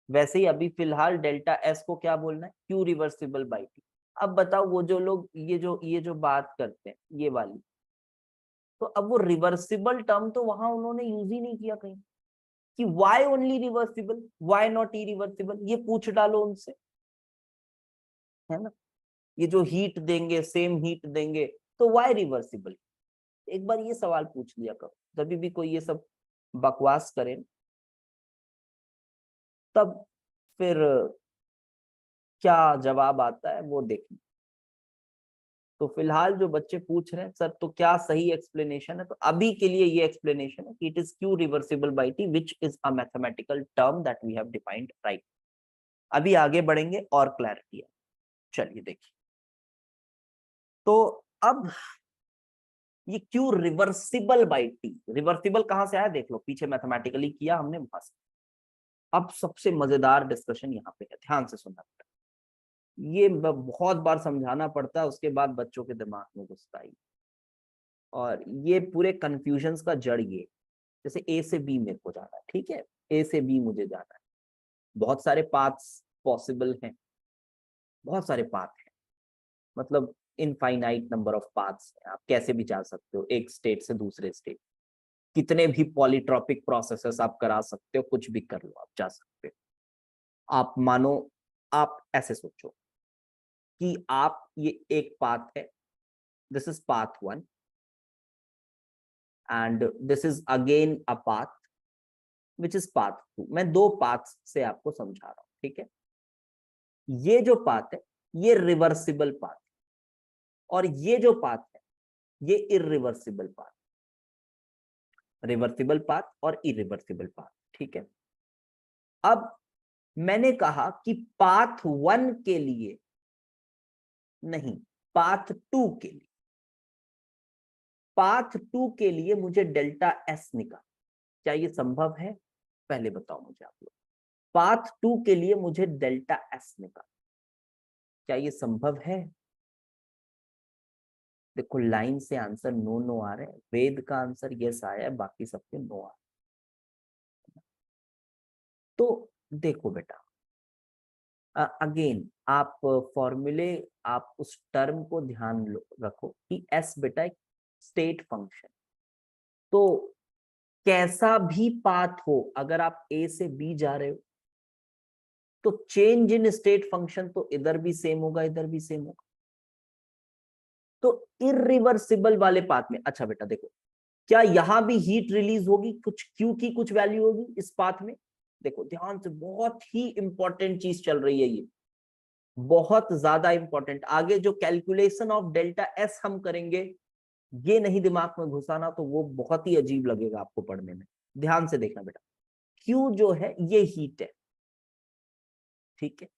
वैसे ही अभी फिलहाल डेल्टा एस को क्या बोलना है? Q reversible by T. अब बताओ वो जो लोग ये जो बात करते हैं ये वाली, तो अब वो रिवर्सिबल टर्म तो वहां उन्होंने यूज ही नहीं किया कहीं कि why only reversible, why not irreversible, ये पूछ डालो उनसे, है ना। ये जो हीट देंगे, सेम हीट देंगे, तो वाई रिवर्सिबल? एक बार ये सवाल पूछ लिया करो जब भी कोई ये सब बकवास करे, तब फिर क्या जवाब आता है वो देखिए। तो फिलहाल जो बच्चे पूछ रहे हैं सर तो क्या सही एक्सप्लेनेशन है, तो अभी के लिए ये एक्सप्लेनेशन है कि it is Q reversible by T which is a mathematical term that we have defined, right. अभी आगे बढ़ेंगे और क्लैरिटी है। चलिए देखिए, तो अब ये Q reversible by T, reversible कहां से आया देख लो, पीछे मैथमेटिकली किया हमने वहां से। अब सबसे मजेदार डिस्कशन यहाँ पे है, ध्यान से सुनना पड़ता है, ये बहुत बार समझाना पड़ता है, उसके बाद बच्चों के दिमाग में घुसता है। और ये पूरे कंफ्यूजन का जड़ ये, जैसे ए से बी मेरे को जाना है, ठीक है, ए से बी मुझे जाना है, बहुत सारे पाथ्स पॉसिबल हैं, बहुत सारे पाथ हैं, मतलब इनफाइनाइट नंबर ऑफ पाथ्स हैं, आप कैसे भी जा सकते हो एक स्टेट से दूसरे स्टेट। कितने भी पॉलीट्रॉपिक प्रोसेसेस आप करा सकते हो, कुछ भी कर लो, आप जा सकते हो। आप मानो, आप ऐसे सोचो कि आप, ये एक पाथ है, this is path 1 and this is again a path which is path 2। मैं दो पाथ से आपको समझा रहा हूं, ठीक है। ये जो पाथ है ये रिवर्सिबल पाथ, और ये जो पाथ है ये इरिवर्सिबल पाथ, रिवर्सिबल पाथ और इरिवर्सिबल पाथ, ठीक है। अब मैंने कहा कि पाथ 1 के लिए नहीं, पाथ 2 के लिए, पाथ 2 के लिए मुझे डेल्टा एस निकाल, क्या ये संभव है? पहले बताओ मुझे आप लोग, पाथ 2 के लिए मुझे डेल्टा एस निकाल, क्या ये संभव है? देखो लाइन से आंसर नो नो आ रहे हैं, वेद का आंसर यस आया है, बाकी सबके नो आ रहे। तो देखो बेटा, अगेन आप फॉर्मूले, आप उस टर्म को ध्यान रखो कि एस बेटा एक स्टेट फंक्शन, तो कैसा भी पाथ हो, अगर आप ए से बी जा रहे हो तो चेंज इन स्टेट फंक्शन तो इधर भी सेम होगा, इधर भी सेम होगा। तो इरिवर्सिबल वाले पाथ में, अच्छा बेटा देखो, क्या यहां भी हीट रिलीज होगी, कुछ क्यू की कुछ वैल्यू होगी इस पाथ में? देखो ध्यान से, बहुत ही इंपॉर्टेंट चीज चल रही है ये, बहुत ज्यादा इंपॉर्टेंट। आगे जो कैलकुलेशन ऑफ डेल्टा एस हम करेंगे, ये नहीं दिमाग में घुसाना, तो वो बहुत ही अजीब लगेगा आपको पढ़ने में। ध्यान से देखना बेटा, क्यू जो है ये हीट है, ठीक है।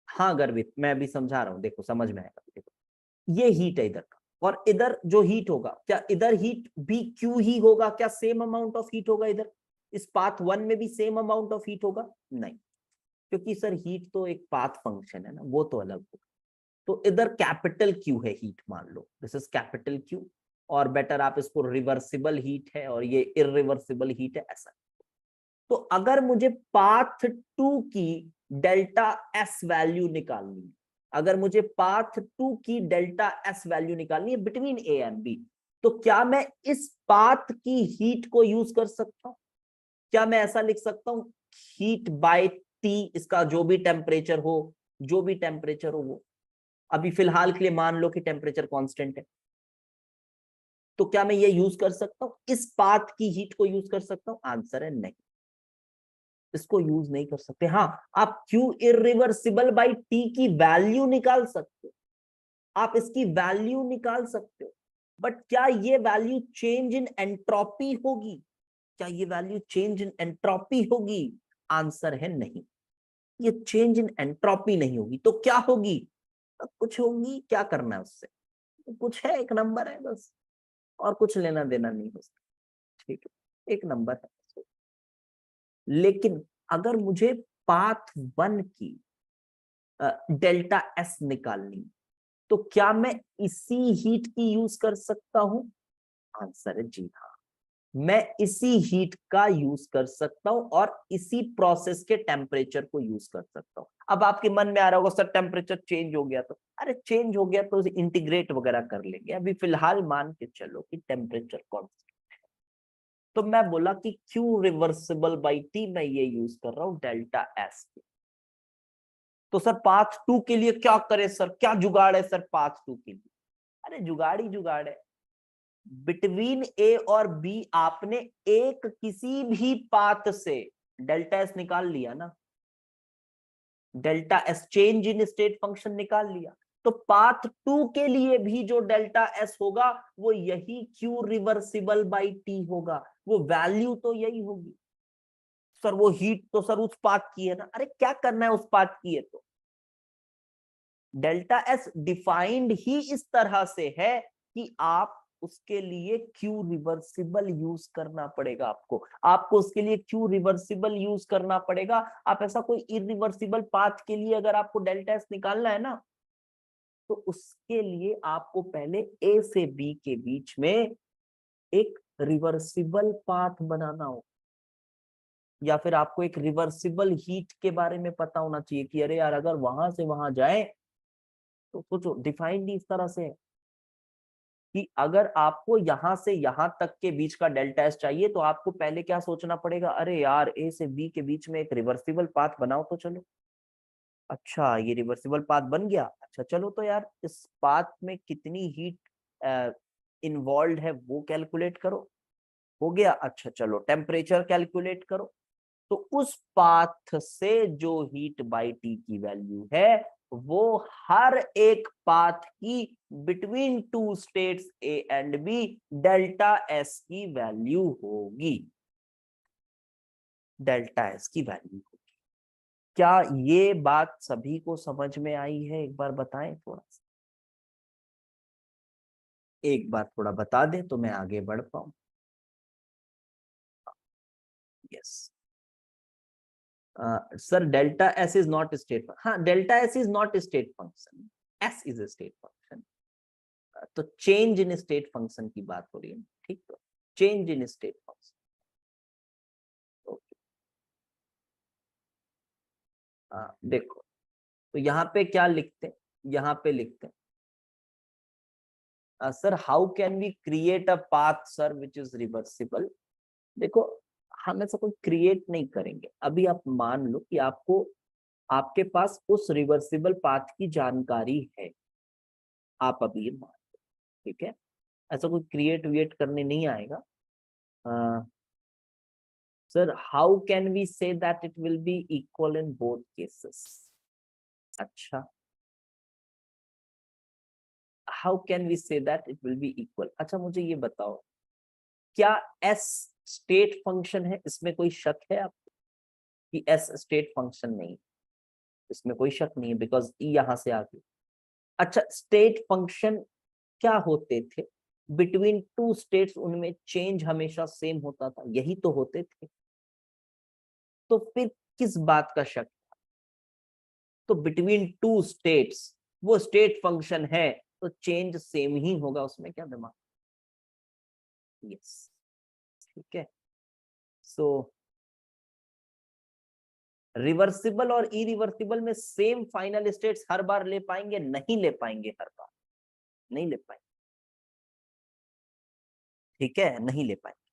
हाँ गर्वित, मैं अभी समझा रहा हूं, देखो समझ में आएगा। देखो ये हीट है इधर का, और इधर जो हीट होगा, क्या इधर हीट भी क्यू ही होगा? क्या सेम अमाउंट ऑफ हीट होगा इधर? इस पाथ 1 में भी सेम अमाउंट ऑफ हीट होगा? नहीं, क्योंकि सर हीट तो एक पाथ फंक्शन है ना, वो तो अलग होगा। तो इधर कैपिटल क्यू है हीट, मान लो दिस इज कैपिटल क्यू, और बेटर आप इसको रिवर्सिबल हीट है और ये इरिवर्सिबल हीट है, ऐसा। तो अगर मुझे पाथ 2 की डेल्टा एस वैल्यू निकालनी है, अगर मुझे पाथ 2 की डेल्टा एस वैल्यू निकालनी है बिटवीन ए एंड बी, तो क्या मैं इस पाथ की हीट को यूज कर सकता हूं? क्या मैं ऐसा लिख सकता हूं, हीट बाय टी, इसका जो भी टेम्परेचर हो, जो भी टेम्परेचर हो वो, अभी फिलहाल के लिए मान लो कि टेम्परेचर कांस्टेंट है, तो क्या मैं ये यूज कर सकता हूं, इस पाथ की हीट को यूज कर सकता हूं? आंसर है नहीं, इसको यूज नहीं कर सकते। हाँ, आप क्यू इरिवर्सिबल बाई टी की वैल्यू निकाल सकते हो, आप इसकी वैल्यू निकाल सकते हो, बट क्या ये वैल्यू चेंज इन एंट्रोपी होगी? क्या ये वैल्यू चेंज इन एंट्रोपी होगी? आंसर है नहीं, ये चेंज इन एंट्रोपी नहीं होगी। तो क्या होगी? तो कुछ होगी, क्या करना है उससे? तो कुछ है, एक नंबर है बस, और कुछ लेना देना नहीं उसका, ठीक है, एक नंबर है। लेकिन अगर मुझे पाथ 1 की डेल्टा एस निकालनी, तो क्या मैं इसी हीट की यूज कर सकता हूं? आंसर है जी हाँ, मैं इसी हीट का यूज कर सकता हूं और इसी प्रोसेस के टेम्परेचर को यूज कर सकता हूं। अब आपके मन में आ रहा होगा सर टेम्परेचर चेंज हो गया तो, अरे चेंज हो गया तो इंटीग्रेट वगैरह कर लेंगे, अभी फिलहाल मान के चलो कि टेम्परेचर कांस्टेंट। तो मैं बोला कि क्यू रिवर्सिबल बाई टी मैं ये यूज कर रहा हूं डेल्टा एस। तो सर पाथ 2 के लिए क्या करें सर, क्या जुगाड़ है सर पाथ 2 के लिए? अरे जुगाड़ ही जुगाड़ है, बिटवीन ए और बी आपने एक किसी भी पाथ से डेल्टा एस निकाल लिया ना, delta S change in state function निकाल लिया, तो पाथ 2 के लिए भी जो डेल्टा एस होगा वो यही क्यू रिवर्सिबल बाई टी होगा, वो वैल्यू तो यही होगी। सर वो हीट तो सर उस पाथ की है ना, अरे क्या करना है उस पाथ की है, तो डेल्टा एस डिफाइंड ही इस तरह से है कि आप उसके लिए क्यू रिवर्सिबल यूज करना पड़ेगा, आपको उसके लिए क्यू रिवर्सिबल यूज करना पड़ेगा। आप ऐसा कोई इरिवर्सिबल पाथ के लिए अगर आपको डेल्टा एस निकालना है ना, तो उसके लिए आपको पहले ए से बी के बीच में एक रिवर्सिबल पाथ बनाना हो, या फिर आपको एक रिवर्सिबल हीट के बारे में पता होना चाहिए कि अरे यार अगर वहां से वहां जाए, तो सोचो डिफाइंड इस तरह से है कि अगर आपको यहां से यहां तक के बीच का डेल्टा एस चाहिए तो आपको पहले क्या सोचना पड़ेगा, अरे यार ए से बी के बीच में एक रिवर्सिबल पाथ बनाओ तो चलो। अच्छा ये रिवर्सिबल पाथ बन गया, अच्छा चलो तो यार इस पाथ में कितनी हीट इन्वॉल्व है वो कैलकुलेट करो, हो गया। अच्छा चलो टेम्परेचर कैलकुलेट करो, तो उस पाथ से जो हीट बाई टी की वैल्यू है वो हर एक पाथ की between two states A and B delta S की वैल्यू होगी, डेल्टा एस की वैल्यू होगी। क्या ये बात सभी को समझ में आई है, एक बार बताएं थोड़ा सा, एक बार थोड़ा बता दें तो मैं आगे बढ़ पाऊं। Yes sir delta S is not state, हाँ delta S is not state function, S is a state function. तो चेंज इन स्टेट फंक्शन की बात हो रही है, ठीक है, change in state function. Okay देखो, तो यहाँ पे क्या लिखते हैं, यहाँ पे लिखते हैं sir how can we create a path sir which is reversible. देखो हम ऐसा कोई क्रिएट नहीं करेंगे, अभी आप मान लो कि आपको आपके पास उस रिवर्सिबल पाथ की जानकारी है, आप अभी ये मान लो, ठीक है, ऐसा कोई क्रिएट विएट करने नहीं आएगा। Sir how can we say that it will be equal in both cases. अच्छा how can we say that it will be equal, अच्छा मुझे ये बताओ क्या एस स्टेट फंक्शन है, इसमें कोई शक है आपको कि एस स्टेट फंक्शन नहीं, इसमें कोई शक नहीं है बिकॉज ई यहां से आ गई। अच्छा स्टेट फंक्शन क्या होते थे, बिटवीन टू स्टेट्स उनमें चेंज हमेशा सेम होता था, यही तो होते थे, तो फिर किस बात का शक। तो बिटवीन टू स्टेट्स वो स्टेट फंक्शन है तो चेंज सेम ही होगा, उसमें क्या दिमाग। यस ठीक है, सो रिवर्सिबल और इरिवर्सिबल में सेम फाइनल स्टेट्स हर बार ले पाएंगे, नहीं ले पाएंगे, हर बार नहीं ले पाएंगे, ठीक है नहीं ले पाएंगे।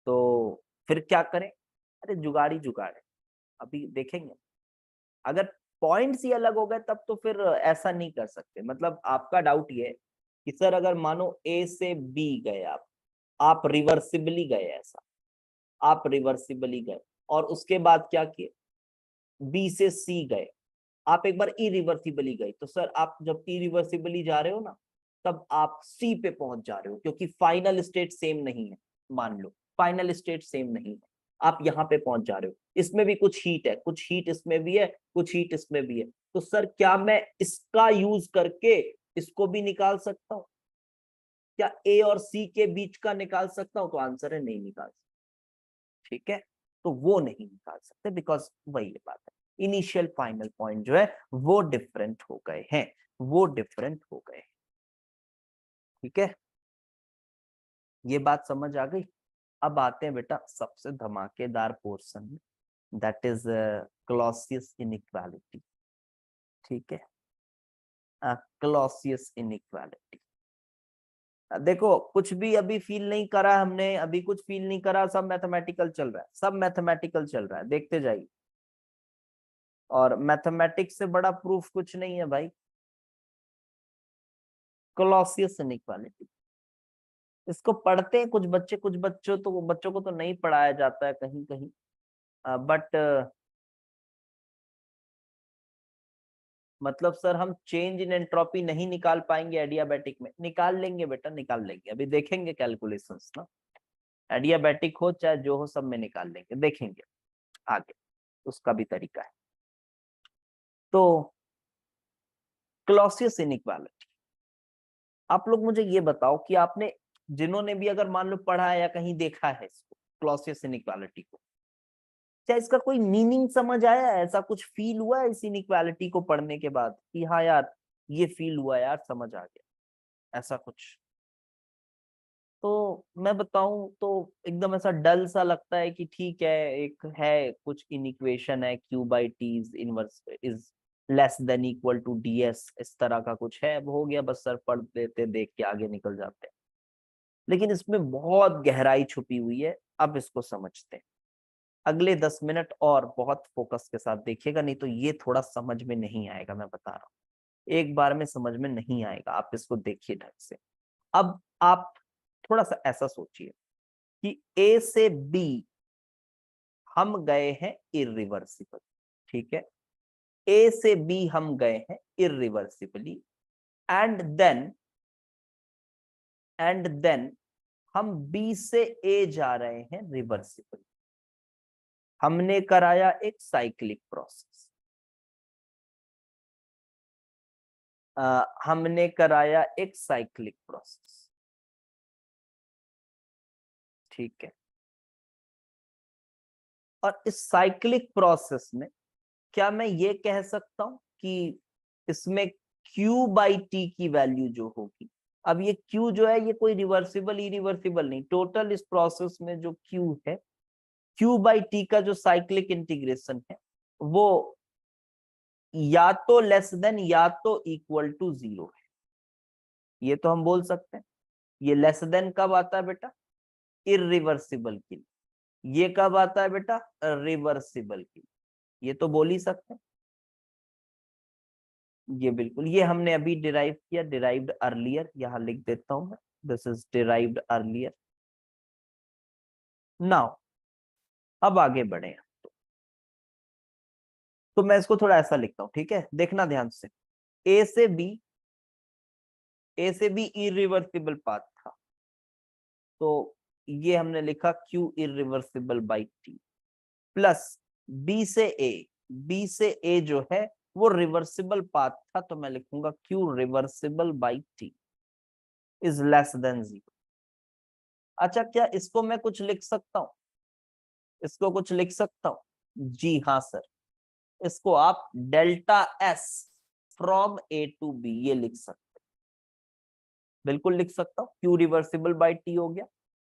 तो फिर क्या करें, अरे जुगाड़ी जुगाड़ है, अभी देखेंगे। अगर पॉइंट्स ही अलग हो गए तब तो फिर ऐसा नहीं कर सकते, मतलब आपका डाउट ये है कि सर अगर मानो ए से बी गए आप रिवर्सिबली गए, ऐसा आप रिवर्सिबली गए और उसके बाद क्या किए, बी से सी गए, आप एक बार इरिवर्सिबली गए, तो सर आप जब इरिवर्सिबली जा रहे हो ना तब आप सी पे पहुंच जा रहे हो, क्योंकि फाइनल स्टेट सेम नहीं है, मान लो फाइनल स्टेट सेम नहीं है, आप यहाँ पे पहुंच जा रहे हो, इसमें भी कुछ हीट है, कुछ हीट इसमें भी है, कुछ हीट इसमें भी है, तो सर क्या मैं इसका यूज करके इसको भी निकाल सकता हूँ, क्या ए और सी के बीच का निकाल सकता हूँ, तो आंसर है नहीं निकाल सकता, ठीक है, तो वो नहीं निकाल सकते बिकॉज वही बात है, इनिशियल फाइनल पॉइंट जो है वो डिफरेंट हो गए हैं, वो डिफरेंट हो गए, ठीक है, ये बात समझ आ गई। अब आते हैं बेटा सबसे धमाकेदार पोर्शन में, दैट इज क्लॉसियस इनइक्वालिटी, ठीक है, क्लॉसियस इनइक्वालिटी। देखो कुछ भी अभी फील नहीं करा हमने, अभी कुछ फील नहीं करा, सब मैथमेटिकल चल रहा है, सब मैथमेटिकल चल रहा है, देखते जाइए, और मैथमेटिक्स से बड़ा प्रूफ कुछ नहीं है भाई, क्लॉसियस इनइक्वालिटी। इसको पढ़ते हैं कुछ बच्चे, कुछ बच्चों को तो नहीं पढ़ाया जाता है कहीं कहीं, बट मतलब सर हम चेंज इन एंट्रोपी नहीं निकाल पाएंगे एडियाबैटिक में, निकाल लेंगे बेटा निकाल लेंगे, अभी देखेंगे कैलकुलेशंस ना, एडियाबैटिक हो चाहे जो हो सब में निकाल लेंगे, देखेंगे आगे उसका भी तरीका है। तो क्लॉसियस इनइक्वालिटी, आप लोग मुझे ये बताओ कि आपने जिन्होंने भी अगर मान लो पढ़ा है या कहीं देखा है इसको क्लॉसियस इनइक्वालिटी को, क्या इसका कोई मीनिंग समझ आया, ऐसा कुछ फील हुआ है इस इनइक्वालिटी को पढ़ने के बाद कि हाँ यार ये फील हुआ यार, समझ आ गया, ऐसा कुछ। तो मैं बताऊं तो एकदम ऐसा डल सा लगता है कि ठीक है एक है कुछ इनइक्वेशन है, Q by T is inverse is less than equal to ds, इस तरह का कुछ है, अब हो गया, बस सर पढ़ लेते, देख के आगे निकल जाते हैं। लेकिन इसमें बहुत गहराई छुपी हुई है, अब इसको समझते हैं। अगले 10 मिनट और बहुत फोकस के साथ देखिएगा, नहीं तो ये थोड़ा समझ में नहीं आएगा, मैं बता रहा हूँ, एक बार में समझ में नहीं आएगा, आप इसको देखिए ढंग से। अब आप थोड़ा सा ऐसा सोचिए कि ए से बी हम गए हैं इरिवर्सिबल, ठीक है, ए से बी हम गए हैं इरिवर्सिबली, एंड देन हम बी से ए जा रहे हैं रिवर्सिबली। हमने कराया एक साइक्लिक प्रोसेस, हमने कराया एक साइक्लिक प्रोसेस, ठीक है। और इस साइक्लिक प्रोसेस में क्या मैं ये कह सकता हूं कि इसमें Q बाई टी की वैल्यू जो होगी, अब ये Q जो है ये कोई रिवर्सिबल इरिवर्सिबल नहीं, टोटल इस प्रोसेस में जो Q है, Q बाई टी का जो साइक्लिक इंटीग्रेशन है वो या तो लेस देन या तो इक्वल टू 0 है, ये तो हम बोल सकते हैं। ये लेस देन कब आता है बेटा? इरिवर्सिबल के लिए। ये कब आता है बेटा? रिवर्सिबल के लिए। ये तो बोल ही सकते हैं। ये बिल्कुल, ये हमने अभी डिराइव किया, डिराइव्ड अर्लियर, यहां लिख देता हूं मैं, this is derived earlier. Now अब आगे बढ़े, तो मैं इसको थोड़ा ऐसा लिखता हूं, ठीक है, देखना ध्यान से। ए से बी इरिवर्सिबल पाथ था, तो ये हमने लिखा Q irreversible by T, plus B से ए जो है वो रिवर्सिबल पाथ था, तो मैं लिखूंगा Q reversible by T is less then 0। अच्छा, क्या इसको मैं कुछ लिख सकता हूं? इसको कुछ लिख सकता हूं? जी हाँ सर, इसको आप delta S from A to B ये लिख सकते हैं, बिल्कुल लिख सकता हूं। Q रिवर्सिबल बाई टी हो गया,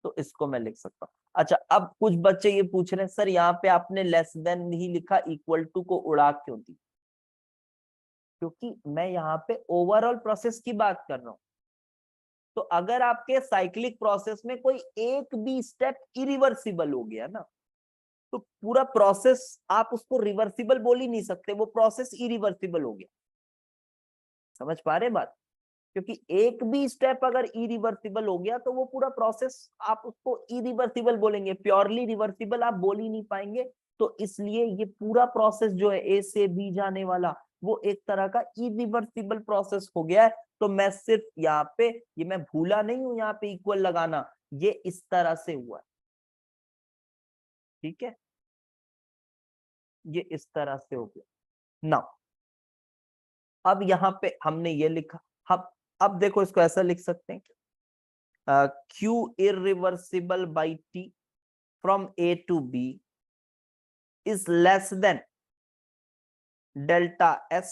तो इसको मैं लिख सकता हूं। अच्छा, अब कुछ बच्चे ये पूछ रहे हैं सर यहाँ पे आपने लेस देन ही लिखा, इक्वल टू को उड़ा क्यों दी? क्योंकि मैं यहाँ पे ओवरऑल प्रोसेस की बात कर रहा हूं। तो अगर आपके साइक्लिक प्रोसेस में कोई एक भी स्टेप इरिवर्सिबल हो गया ना, तो पूरा प्रोसेस आप उसको रिवर्सिबल बोल ही नहीं सकते, वो प्रोसेस इरिवर्सिबल हो गया। समझ पा रहे बात? क्योंकि एक भी स्टेप अगर इरिवर्सिबल हो गया तो वो पूरा प्रोसेस आप उसको इरिवर्सिबल बोलेंगे, प्योरली रिवर्सिबल आप बोल ही नहीं पाएंगे। तो इसलिए ये पूरा प्रोसेस जो है ए से बी जाने वाला, वो एक तरह का इरिवर्सिबल प्रोसेस हो गया है। तो मैं सिर्फ यहाँ पे, ये मैं भूला नहीं हूं यहाँ पे इक्वल लगाना, ये इस तरह से हुआ है, ठीक है, ये इस तरह से हो गया ना। अब यहाँ पे हमने ये लिखा, हम अब देखो इसको ऐसा लिख सकते हैं, Q irreversible by T from A to B is less than delta S।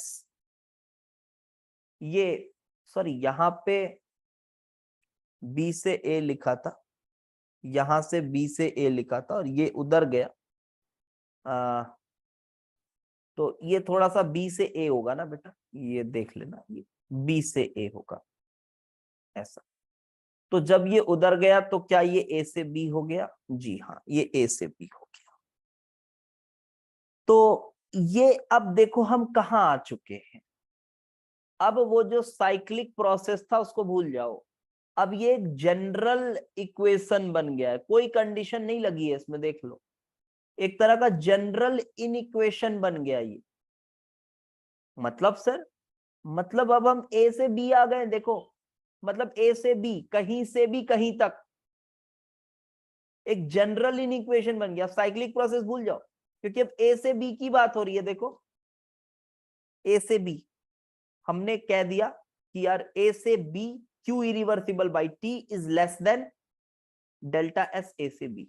ये सॉरी, यहां पे B से A लिखा था, यहां से B से A लिखा था और ये उधर गया, तो ये थोड़ा सा B से A होगा ना बेटा, ये देख लेना, ये B से A होगा ऐसा। तो जब ये उधर गया तो क्या ये A से B हो गया? जी हाँ, ये A से B हो गया। तो ये अब देखो हम कहाँ आ चुके हैं। अब वो जो साइक्लिक प्रोसेस था उसको भूल जाओ, अब ये एक जनरल इक्वेशन बन गया है, कोई कंडीशन नहीं लगी है इसमें, देख लो, एक तरह का जनरल इनइक्वेशन बन गया ये। मतलब सर, मतलब अब हम ए से बी आ गए, देखो, मतलब ए से बी, कहीं से भी कहीं तक एक जनरल इनइक्वेशन बन गया। साइक्लिक प्रोसेस भूल जाओ, क्योंकि अब ए से बी की बात हो रही है। देखो, ए से बी हमने कह दिया कि यार ए से B Q irreversible by T is less than delta S A से बी।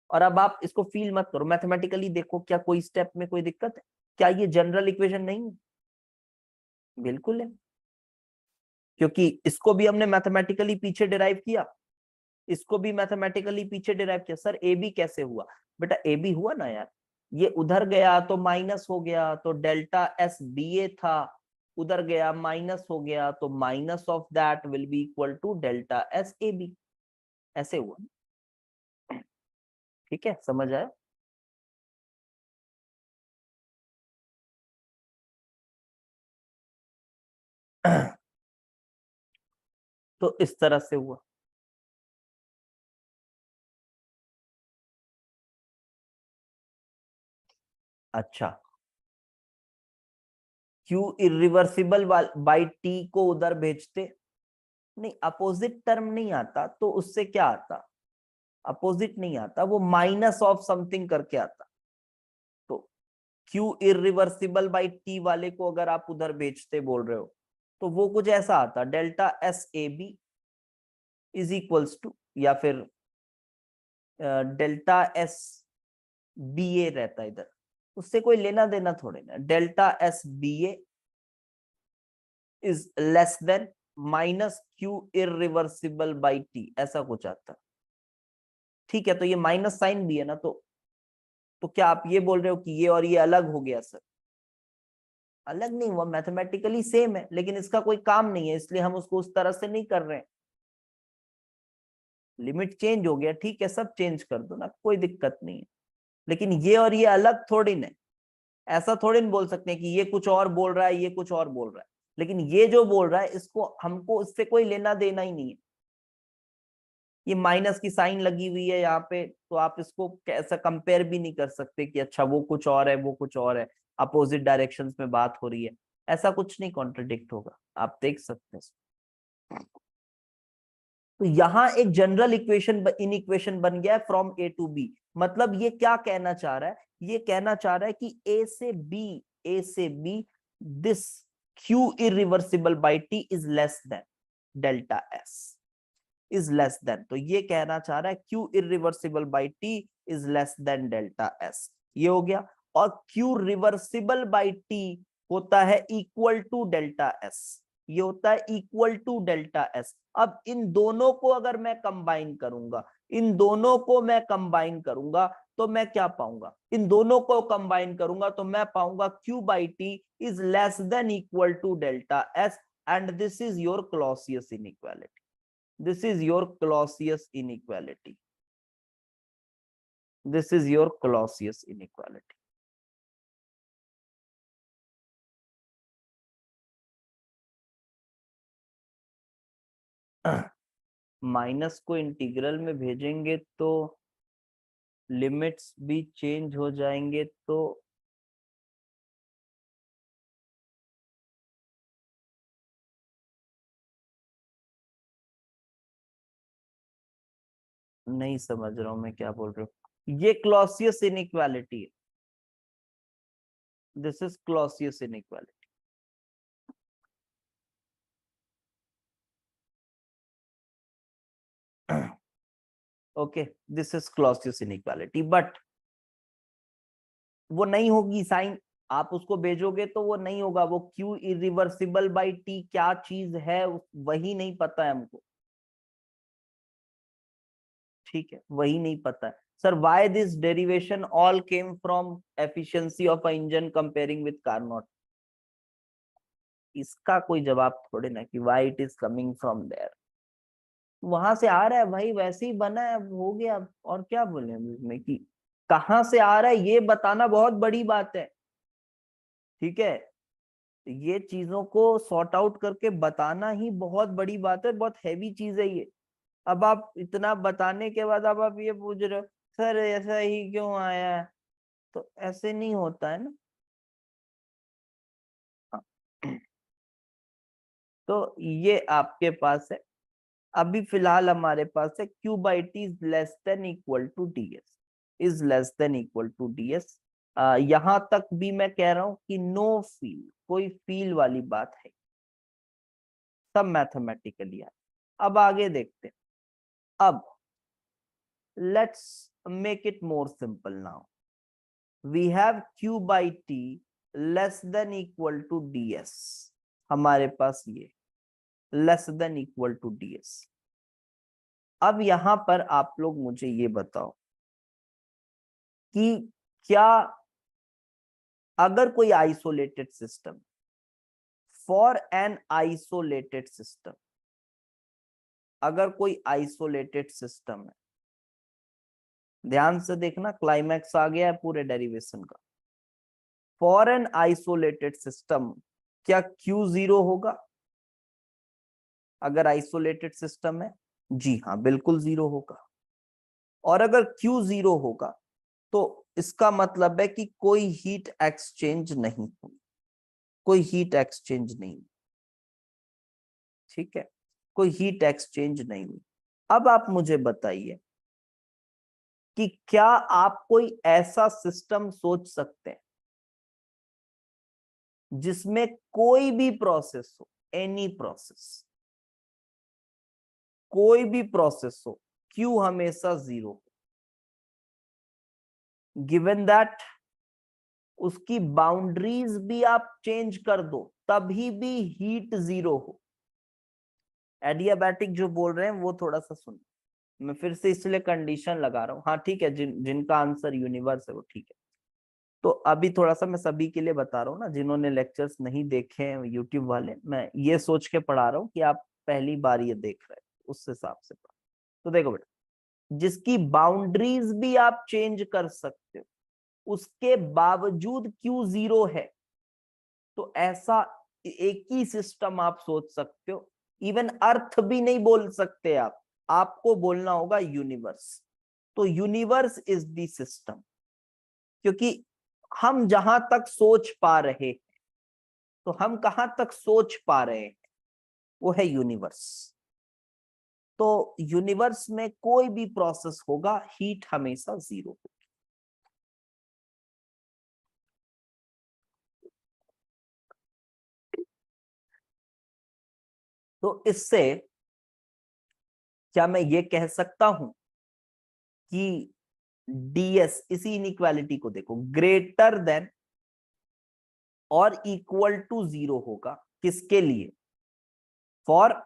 और अब आप इसको फील मत करो, मैथमेटिकली देखो क्या कोई स्टेप में कोई दिक्कत है? क्या ये जनरल इक्वेशन नहीं है? बिल्कुल है, क्योंकि इसको भी हमने मैथमेटिकली पीछे डिराइव किया, इसको भी मैथमेटिकली पीछे डिराइव किया। सर ए बी कैसे हुआ? बेटा ए बी हुआ ना यार, ये उधर गया तो माइनस हो गया, तो डेल्टा एस बी ए था, उधर गया माइनस हो गया, तो minus of that will be equal to delta S A B. ऐसे हुआ। ठीक है, समझ आया? तो इस तरह से हुआ। अच्छा, क्यू इरिवर्सिबल बाई टी को उधर भेजते, नहीं अपोजिट टर्म नहीं आता, तो उससे क्या आता, अपोजिट नहीं आता, वो माइनस ऑफ समथिंग करके आता। तो क्यू इरिवर्सिबल बाई टी वाले को अगर आप उधर भेजते बोल रहे हो, तो वो कुछ ऐसा आता, delta S A B is equals to, या फिर डेल्टा एस बी ए रहता है इधर, उससे कोई लेना देना थोड़े ना, delta S B A is less than minus Q irreversible by T, ऐसा कुछ आता। ठीक है, तो ये माइनस साइन भी है ना, तो क्या आप ये बोल रहे हो कि ये और ये अलग हो गया? सर अलग नहीं हुआ, मैथमेटिकली सेम है, लेकिन इसका कोई काम नहीं है, इसलिए हम उसको उस तरह से नहीं कर रहे हैं। लिमिट चेंज हो गया, ठीक है, सब चेंज कर दो ना, कोई दिक्कत नहीं है, लेकिन ये और ये अलग थोड़ी ना, ऐसा थोड़ी ना बोल सकते हैं कि ये कुछ और बोल रहा है, ये कुछ और बोल रहा है, लेकिन ये जो बोल रहा है इसको हमको इससे कोई लेना देना ही नहीं है। ये माइनस की साइन लगी हुई है यहाँ पे, तो आप इसको कैसा कंपेयर भी नहीं कर सकते कि अच्छा वो कुछ और है, वो कुछ और है, अपोजिट डायरेक्शंस में बात हो रही है, ऐसा कुछ नहीं कॉन्ट्रडिक्ट होगा, आप देख सकते हैं। तो यहाँ एक जनरल इक्वेशन इन इक्वेशन बन गया है फ्रॉम ए टू बी। मतलब ये क्या कहना चाह रहा है, ये कहना चाह रहा है कि ए से B this Q irreversible by T is less than delta S, is less than, तो ये कहना चाह रहा है Q irreversible by T is less than delta S, ये हो गया। और क्यू रिवर्सिबल बाई टी होता है इक्वल टू डेल्टा एस, ये होता है इक्वल टू डेल्टा एस। अब इन दोनों को अगर मैं कंबाइन करूंगा, इन दोनों को मैं कंबाइन करूंगा, तो मैं क्या पाऊंगा, इन दोनों को कंबाइन करूंगा तो मैं पाऊंगा Q by T is less than equal to delta S, and this is your Clausius inequality, this is your Clausius inequality, this is your Clausius inequality। Minus को इंटीग्रल में भेजेंगे तो लिमिट्स भी चेंज हो जाएंगे, तो नहीं समझ रहा हूं मैं क्या बोल रहे हो। ये क्लॉसियस इनइक्वालिटी है, this is Clausius inequality. Okay, this is Clausius inequality, but वो नहीं होगी साइन, आप उसको भेजोगे तो वो नहीं होगा, वो क्यू इरिवर्सिबल बाई टी क्या चीज है वही नहीं पता है हमको। ठीक है, वही नहीं पता है। Sir why this derivation all came from efficiency of a engine comparing with Carnot, इसका कोई जवाब थोड़े ना कि why it is coming from there, वहां से आ रहा है भाई, वैसे ही बना है, हो गया, और क्या बोले हम इसमें कि कहाँ से आ रहा है ये बताना बहुत बड़ी बात है। ठीक है, ये चीजों को सॉर्ट आउट करके बताना ही बहुत बड़ी बात है, बहुत हैवी चीज है ये। अब आप इतना बताने के बाद अब आप ये पूछ रहे हो सर ऐसा ही क्यों आया है, तो ऐसे नहीं होता है ना। हाँ। तो ये आपके पास है, अभी फिलहाल हमारे पास है Q by T is less than equal to D S, is less than equal to D S. यहां तक भी मैं कह रहा हूं कि नो फील, कोई फील वाली बात है, सब मैथमेटिकली है। अब आगे देखते हैं। अब let's make it more simple now, we have q by T less than equal to D S, हमारे पास ये less than equal to D S. अब यहां पर आप लोग मुझे ये बताओ कि क्या अगर कोई isolated system, for an isolated system, अगर कोई आइसोलेटेड सिस्टम है, ध्यान से देखना, क्लाइमैक्स आ गया है पूरे डेरिवेशन का। फॉर एन आइसोलेटेड सिस्टम, क्या Q 0 होगा अगर आइसोलेटेड सिस्टम है? जी हाँ, बिल्कुल 0 होगा। और अगर Q 0 होगा तो इसका मतलब है कि कोई हीट एक्सचेंज नहीं हुई, कोई हीट एक्सचेंज नहीं, ठीक है, कोई हीट एक्सचेंज नहीं हुई। अब आप मुझे बताइए कि क्या आप कोई ऐसा सिस्टम सोच सकते हैं जिसमें कोई भी प्रोसेस हो, एनी प्रोसेस, कोई भी प्रोसेस हो, Q हमेशा 0 हो, गिवन दैट उसकी बाउंड्रीज भी आप चेंज कर दो तभी भी हीट 0 हो? एडियाबैटिक जो बोल रहे हैं वो थोड़ा सा सुन, मैं फिर से इसलिए कंडीशन लगा रहा हूँ। हाँ ठीक है, जिनका आंसर यूनिवर्स है वो ठीक है। तो अभी थोड़ा सा मैं सभी के लिए बता रहा हूँ ना, जिन्होंने लेक्चर्स नहीं देखे हैं यूट्यूब वाले, मैं ये सोच के पढ़ा रहा हूँ कि आप पहली बार ये देख रहे हैं, उस हिसाब से पढ़ा। तो देखो बेटा, जिसकी बाउंड्रीज भी आप चेंज कर सकते हो उसके बावजूद Q 0 है, तो ऐसा एक ही सिस्टम आप सोच सकते हो। इवन अर्थ भी नहीं बोल सकते आप, आपको बोलना होगा यूनिवर्स। तो यूनिवर्स इज द सिस्टम, क्योंकि हम जहां तक सोच पा रहे हैं, तो हम कहां तक सोच पा रहे हैं, वो है यूनिवर्स। तो यूनिवर्स में कोई भी प्रोसेस होगा, हीट हमेशा 0 होगी। तो इससे क्या मैं ये कह सकता हूं कि ds, इसी इनइक्वालिटी को देखो, ग्रेटर देन और इक्वल टू 0 होगा, किसके लिए? For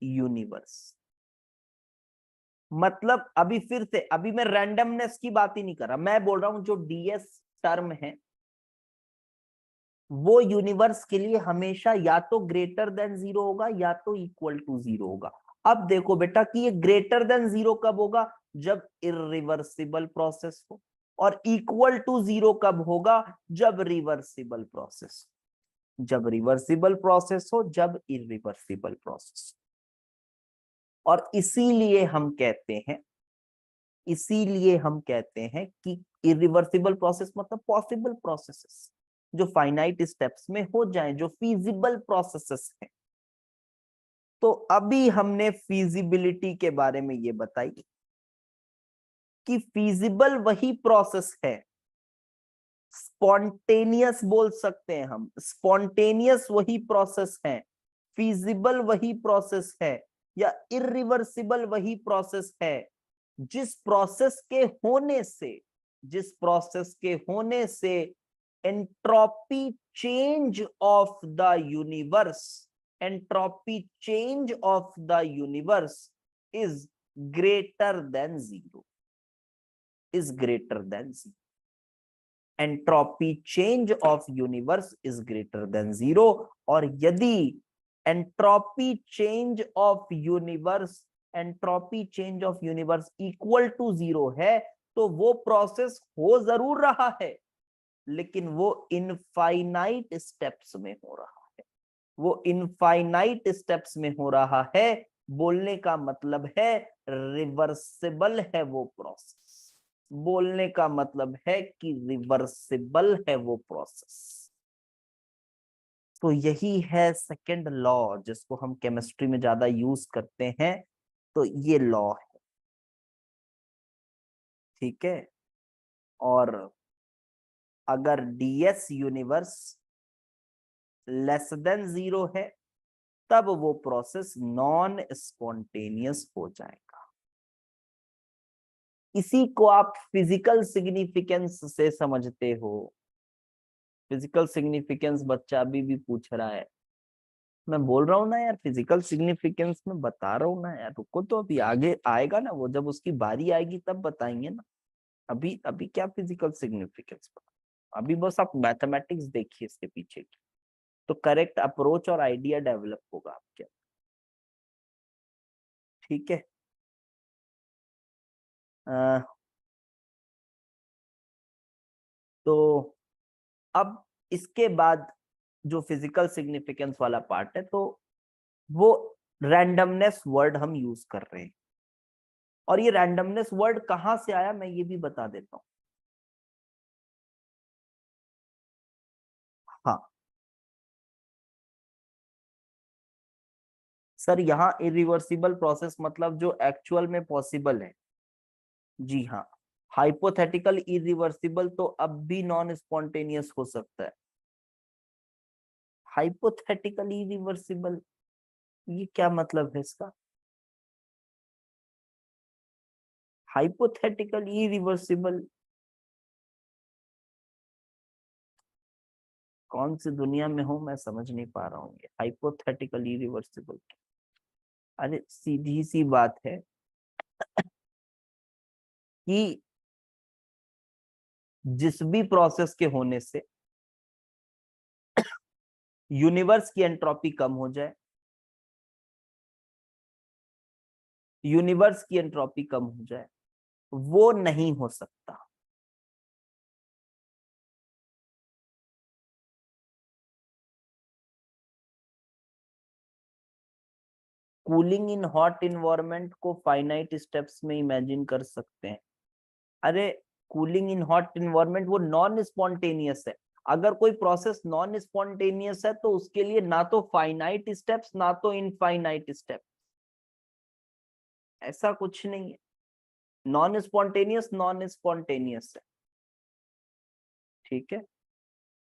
universe. मतलब अभी फिर से, अभी मैं रैंडमनेस की बात ही नहीं कर रहा, मैं बोल रहा हूं जो ds टर्म है वो यूनिवर्स के लिए हमेशा या तो ग्रेटर देन 0 होगा या तो इक्वल टू 0 होगा। अब देखो बेटा कि ये ग्रेटर देन 0 कब होगा? जब इरिवर्सिबल प्रोसेस हो। और इक्वल टू 0 कब होगा? जब रिवर्सिबल प्रोसेस, जब रिवर्सिबल प्रोसेस हो, जब इरिवर्सिबल प्रोसेस। और इसीलिए हम कहते हैं, इसीलिए हम कहते हैं कि इरिवर्सिबल प्रोसेस मतलब पॉसिबल प्रोसेसेस जो फाइनाइट स्टेप्स में हो जाएं, जो फीजिबल प्रोसेसेस हैं। तो अभी हमने फीजिबिलिटी के बारे में ये बताई कि फीजिबल वही प्रोसेस है, स्पॉन्टेनियस बोल सकते हैं हम, स्पॉन्टेनियस वही प्रोसेस है, फीजिबल वही प्रोसेस है, या इरिवर्सिबल वही प्रोसेस है जिस प्रोसेस के होने से, जिस प्रोसेस के होने से entropy change of the universe, entropy change of the universe is greater than 0, is greater than 0। Entropy change of universe is greater than 0। और यदि entropy change of universe, entropy change of universe equal to 0 है, तो वो process हो जरूर रहा है लेकिन वो इनफाइनाइट स्टेप्स में हो रहा है, वो इनफाइनाइट स्टेप्स में हो रहा है। बोलने का मतलब है रिवर्सिबल है वो प्रोसेस, बोलने का मतलब है कि रिवर्सिबल है वो प्रोसेस। तो यही है सेकंड लॉ जिसको हम केमिस्ट्री में ज्यादा यूज करते हैं। तो ये लॉ है, ठीक है। और अगर ds यूनिवर्स लेस देन 0 है तब वो प्रोसेस नॉन स्पॉन्टेनियस हो जाएगा। इसी को आप फिजिकल सिग्निफिकेंस से समझते हो। फिजिकल सिग्निफिकेंस बच्चा अभी भी पूछ रहा है, मैं बोल रहा हूँ ना यार, फिजिकल सिग्निफिकेंस में बता रहा हूँ ना यार, रुको तो अभी आगे आएगा ना, वो जब उसकी बारी आएगी तब बताएंगे ना। अभी अभी क्या फिजिकल सिग्निफिकेंस? अभी बस आप मैथमेटिक्स देखिए इसके पीछे की, तो करेक्ट अप्रोच और आइडिया डेवलप होगा आपके। ठीक है। अ, तो अब इसके बाद जो फिजिकल सिग्निफिकेंस वाला पार्ट है, तो वो रैंडमनेस वर्ड हम यूज कर रहे हैं। और ये रैंडमनेस वर्ड कहां से आया मैं ये भी बता देता हूं। हाँ सर, यहाँ इरिवर्सिबल प्रोसेस मतलब जो एक्चुअल में पॉसिबल है। जी हाँ। हाइपोथेटिकल इरिवर्सिबल तो अब भी नॉन स्पॉन्टेनियस हो सकता है। हाइपोथेटिकल इरिवर्सिबल, ये क्या मतलब है इसका? हाइपोथेटिकल इरिवर्सिबल कौन सी दुनिया में हूं मैं समझ नहीं पा रहा हूँ। ये हाइपोथेटिकल इरिवर्सिबल, अरे सीधी सी बात है कि जिस भी प्रोसेस के होने से यूनिवर्स की एंट्रोपी कम हो जाए, यूनिवर्स की एंट्रोपी कम हो जाए, वो नहीं हो सकता। कूलिंग इन हॉट इन्वायरमेंट को फाइनाइट स्टेप्स में इमेजिन कर सकते हैं। अरे कूलिंग इन हॉट इन्वायरमेंट वो नॉन स्पॉन्टेनियस है। अगर कोई प्रोसेस नॉन स्पॉन्टेनियस है तो उसके लिए ना तो फाइनाइट स्टेप्स ना तो इनफाइनाइट स्टेप, ऐसा कुछ नहीं है। नॉन स्पॉन्टेनियस है। ठीक है।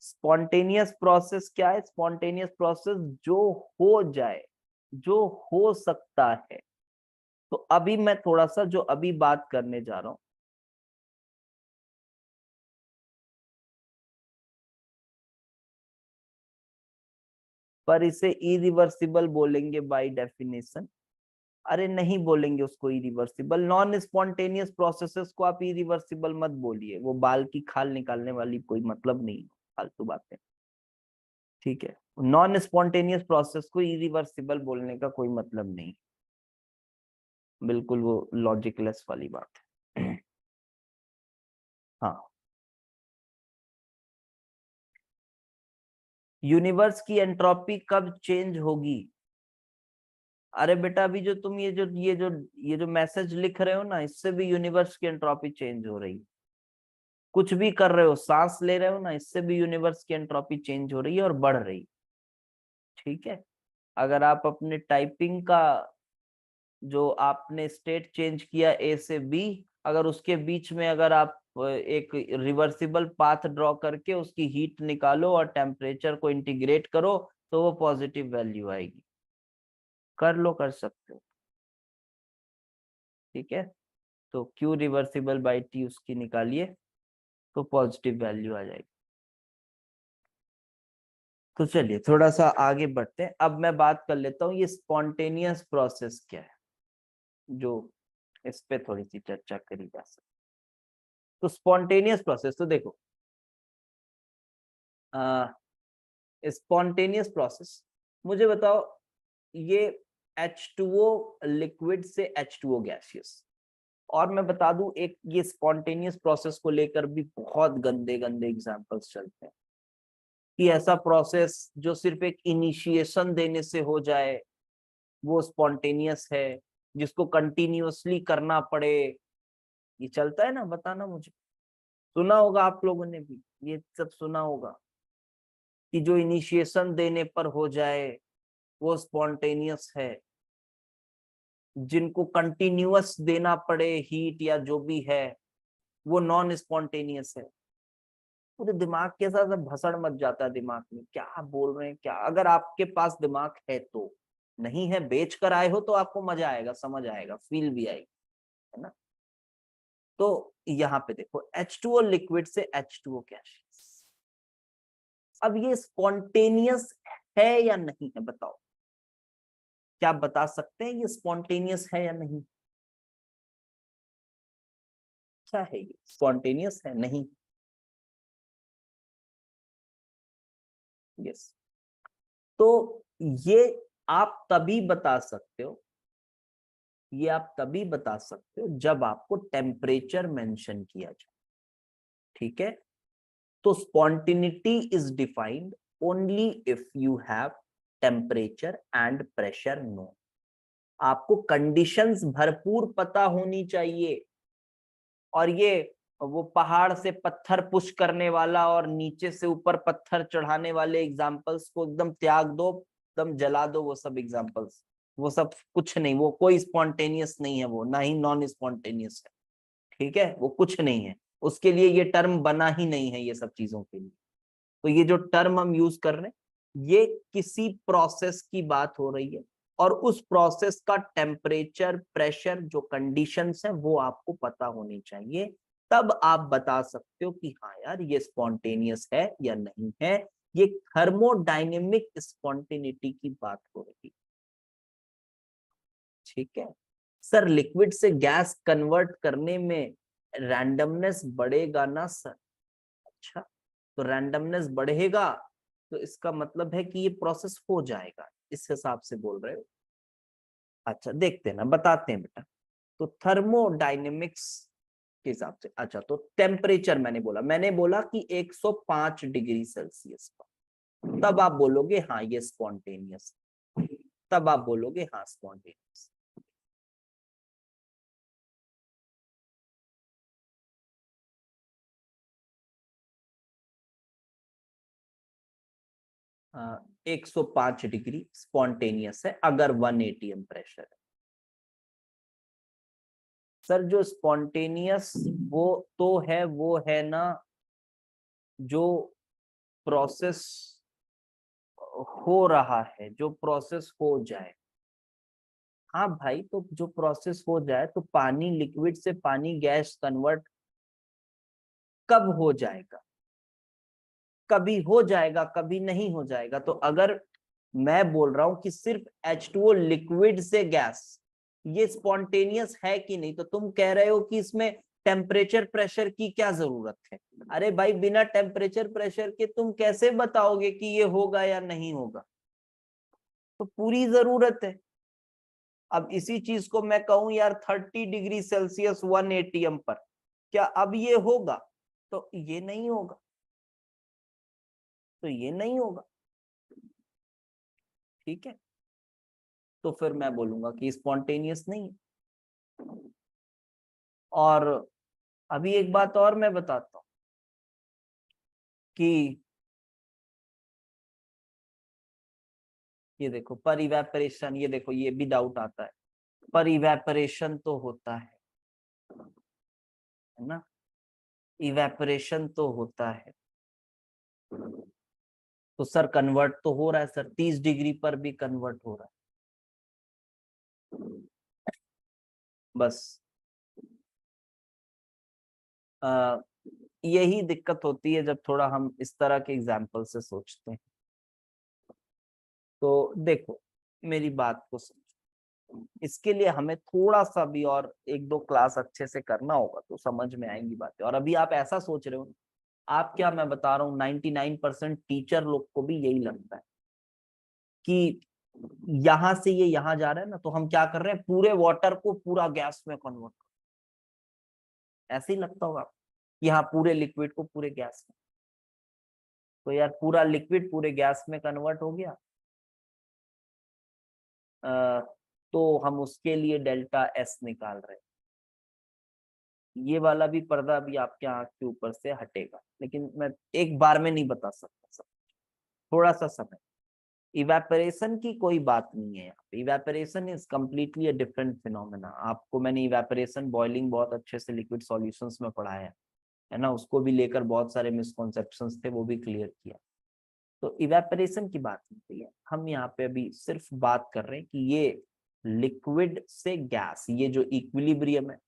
स्पॉन्टेनियस प्रोसेस क्या है? स्पॉन्टेनियस प्रोसेस जो हो जाए, जो हो सकता है। तो अभी मैं थोड़ा सा जो अभी बात करने जा रहा हूं, पर इसे इरिवर्सिबल बोलेंगे बाय डेफिनेशन। अरे नहीं बोलेंगे उसको इरिवर्सिबल। नॉन स्पॉन्टेनियस प्रोसेसेस को आप इरिवर्सिबल मत बोलिए, वो बाल की खाल निकालने वाली कोई मतलब नहीं, फालतू बातें। ठीक है। नॉन स्पॉन्टेनियस प्रोसेस को इरिवर्सिबल बोलने का कोई मतलब नहीं, बिल्कुल वो लॉजिकलेस वाली बात है। हाँ। यूनिवर्स की एंट्रोपी कब चेंज होगी? अरे बेटा अभी जो तुम ये जो मैसेज लिख रहे हो ना, इससे भी यूनिवर्स की एंट्रोपी चेंज हो रही है। कुछ भी कर रहे हो, सांस ले रहे हो ना, इससे भी यूनिवर्स की एंट्रोपी चेंज हो रही है और बढ़ रही है। ठीक है। अगर आप अपने टाइपिंग का जो आपने स्टेट चेंज किया ए से बी, अगर उसके बीच में अगर आप एक रिवर्सिबल पाथ ड्रॉ करके उसकी हीट निकालो और टेम्परेचर को इंटीग्रेट करो, तो वो पॉजिटिव वैल्यू आएगी। कर लो, कर सकते हो। ठीक है। तो क्यू रिवर्सिबल बाई टी उसकी निकालिए, तो पॉजिटिव वैल्यू आ जाएगी। तो चलिए थोड़ा सा आगे बढ़ते हैं। अब मैं बात कर लेता हूँ ये स्पॉन्टेनियस प्रोसेस क्या है, जो इस पे थोड़ी सी चर्चा करी जा सकती। तो स्पॉन्टेनियस प्रोसेस तो देखो, स्पॉन्टेनियस प्रोसेस, मुझे बताओ, ये H2O लिक्विड से H2O गैसियस। और मैं बता दूं एक, ये स्पॉन्टेनियस प्रोसेस को लेकर भी बहुत गंदे गंदे एग्जांपल्स चलते हैं कि ऐसा प्रोसेस जो सिर्फ एक इनिशिएशन देने से हो जाए वो स्पॉन्टेनियस है, जिसको कंटिन्यूअसली करना पड़े। ये चलता है ना, बताना मुझे। सुना होगा आप लोगों ने भी, ये सब सुना होगा कि जो इनिशिएशन देने पर हो जाए वो स्पॉन्टेनियस है, जिनको कंटिन्यूअस देना पड़े हीट या जो भी है वो नॉन स्पॉन्टेनियस है। पूरे दिमाग के साथ भसड़ मच जाता है दिमाग में, क्या बोल रहे हैं क्या। अगर आपके पास दिमाग है तो, नहीं है बेच कर आए हो तो आपको मजा आएगा, समझ आएगा, फील भी आएगी, है ना। तो यहाँ पे देखो H2O लिक्विड से H2O गैसियस। अब ये स्पॉन्टेनियस है या नहीं है बताओ, क्या आप बता सकते हैं ये स्पॉन्टेनियस है या नहीं? क्या है ये, स्पॉन्टेनियस है? नहीं। यस। तो ये आप तभी बता सकते हो, ये आप तभी बता सकते हो जब आपको टेम्परेचर मेंशन किया जाए, ठीक है। तो spontaneity is defined only if you have temperature and pressure no. आपको कंडीशंस भरपूर पता होनी चाहिए। और ये वो पहाड़ से पत्थर पुश करने वाला और नीचे से ऊपर पत्थर चढ़ाने वाले एग्जाम्पल्स को एकदम त्याग दो, एकदम जला दो वो सब एग्जाम्पल्स। वो सब कुछ नहीं, वो कोई स्पॉन्टेनियस नहीं है, वो ना ही नॉन स्पॉन्टेनियस है, ठीक है। वो कुछ नहीं है, उसके लिए ये टर्म बना ही नहीं है ये सब चीजों के लिए। तो ये जो टर्म हम यूज कर रहे हैं, ये किसी प्रोसेस की बात हो रही है, और उस प्रोसेस का टेम्परेचर, प्रेशर, जो कंडीशंस है वो आपको पता होनी चाहिए। तब आप बता सकते हो कि हाँ यार ये स्पॉन्टेनियस है या नहीं है। ये थर्मोडायनेमिक स्पॉन्टेनिटी की बात हो रही है, ठीक है। सर लिक्विड से गैस कन्वर्ट करने में रैंडमनेस बढ़ेगा ना सर? अच्छा, तो रैंडमनेस बढ़ेगा तो इसका मतलब है कि ये प्रोसेस हो जाएगा, इस हिसाब से बोल रहे हो? अच्छा देखते हैं ना, बताते हैं बेटा। तो थर्मोडायनेमिक्स के हिसाब से, अच्छा तो टेम्परेचर मैंने बोला कि 105 डिग्री सेल्सियस पर, तब आप बोलोगे हाँ ये स्पॉन्टेनियस, तब आप बोलोगे हाँ स्पॉन्टेनियस। 105 डिग्री स्पॉन्टेनियस है अगर 1 एटीएम प्रेशर है। सर जो स्पॉन्टेनियस वो तो है, वो है ना जो प्रोसेस हो रहा है, जो प्रोसेस हो जाए। हाँ भाई, तो जो प्रोसेस हो जाए, तो पानी लिक्विड से पानी गैस कन्वर्ट कब हो जाएगा? कभी हो जाएगा, कभी नहीं हो जाएगा। तो अगर मैं बोल रहा हूं कि सिर्फ H2O लिक्विड से गैस, ये स्पॉन्टेनियस है कि नहीं, तो तुम कह रहे हो कि इसमें टेम्परेचर प्रेशर की क्या जरूरत है? अरे भाई बिना टेम्परेचर प्रेशर के तुम कैसे बताओगे कि ये होगा या नहीं होगा? तो पूरी जरूरत है। अब इसी चीज को मैं कहूं यार 30 डिग्री सेल्सियस 1 एटीएम पर, क्या अब ये होगा? तो ये नहीं होगा, तो ये नहीं होगा, ठीक है। तो फिर मैं बोलूंगा कि स्पॉन्टेनियस नहीं है। और अभी एक बात और मैं बताता हूं कि ये देखो पर इवेपोरेशन, ये देखो ये भी डाउट आता है, पर इवेपोरेशन तो होता है ना, इवेपोरेशन तो होता है। तो सर कन्वर्ट तो हो रहा है सर, 30 डिग्री पर भी कन्वर्ट हो रहा है। बस आ, यही दिक्कत होती है जब थोड़ा हम इस तरह के एग्जाम्पल से सोचते हैं। तो देखो मेरी बात को समझो, इसके लिए हमें थोड़ा सा भी और एक दो क्लास अच्छे से करना होगा तो समझ में आएंगी बातें। और अभी आप ऐसा सोच रहे हो, आप क्या, मैं बता रहा हूँ 99% टीचर लोग को भी यही लगता है कि यहां से ये यहाँ जा रहा है ना, तो हम क्या कर रहे हैं, पूरे वाटर को पूरा गैस में कन्वर्ट, ऐसे ही लगता होगा कि हाँ पूरे लिक्विड को पूरे गैस में। तो यार पूरा लिक्विड पूरे गैस में कन्वर्ट हो गया, तो हम उसके लिए डेल्टा एस निकाल रहे हैं। ये वाला भी पर्दा भी आपके आंख के ऊपर से हटेगा, लेकिन मैं एक बार में नहीं बता सकता सब, थोड़ा सा समय। इवेपोरेशन की कोई बात नहीं है यहाँ पे, evaporation is completely a different phenomena. आपको मैंने इवेपोरेशन बॉइलिंग बहुत अच्छे से लिक्विड सॉल्यूशंस में पढ़ाया है ना, उसको भी लेकर बहुत सारे मिसकॉन्सेप्शंस थे, वो भी क्लियर किया। तो इवेपोरेशन की बात नहीं है, हम यहाँ पे अभी सिर्फ बात कर रहे हैं कि ये लिक्विड से गैस, ये जो इक्विलिब्रियम है,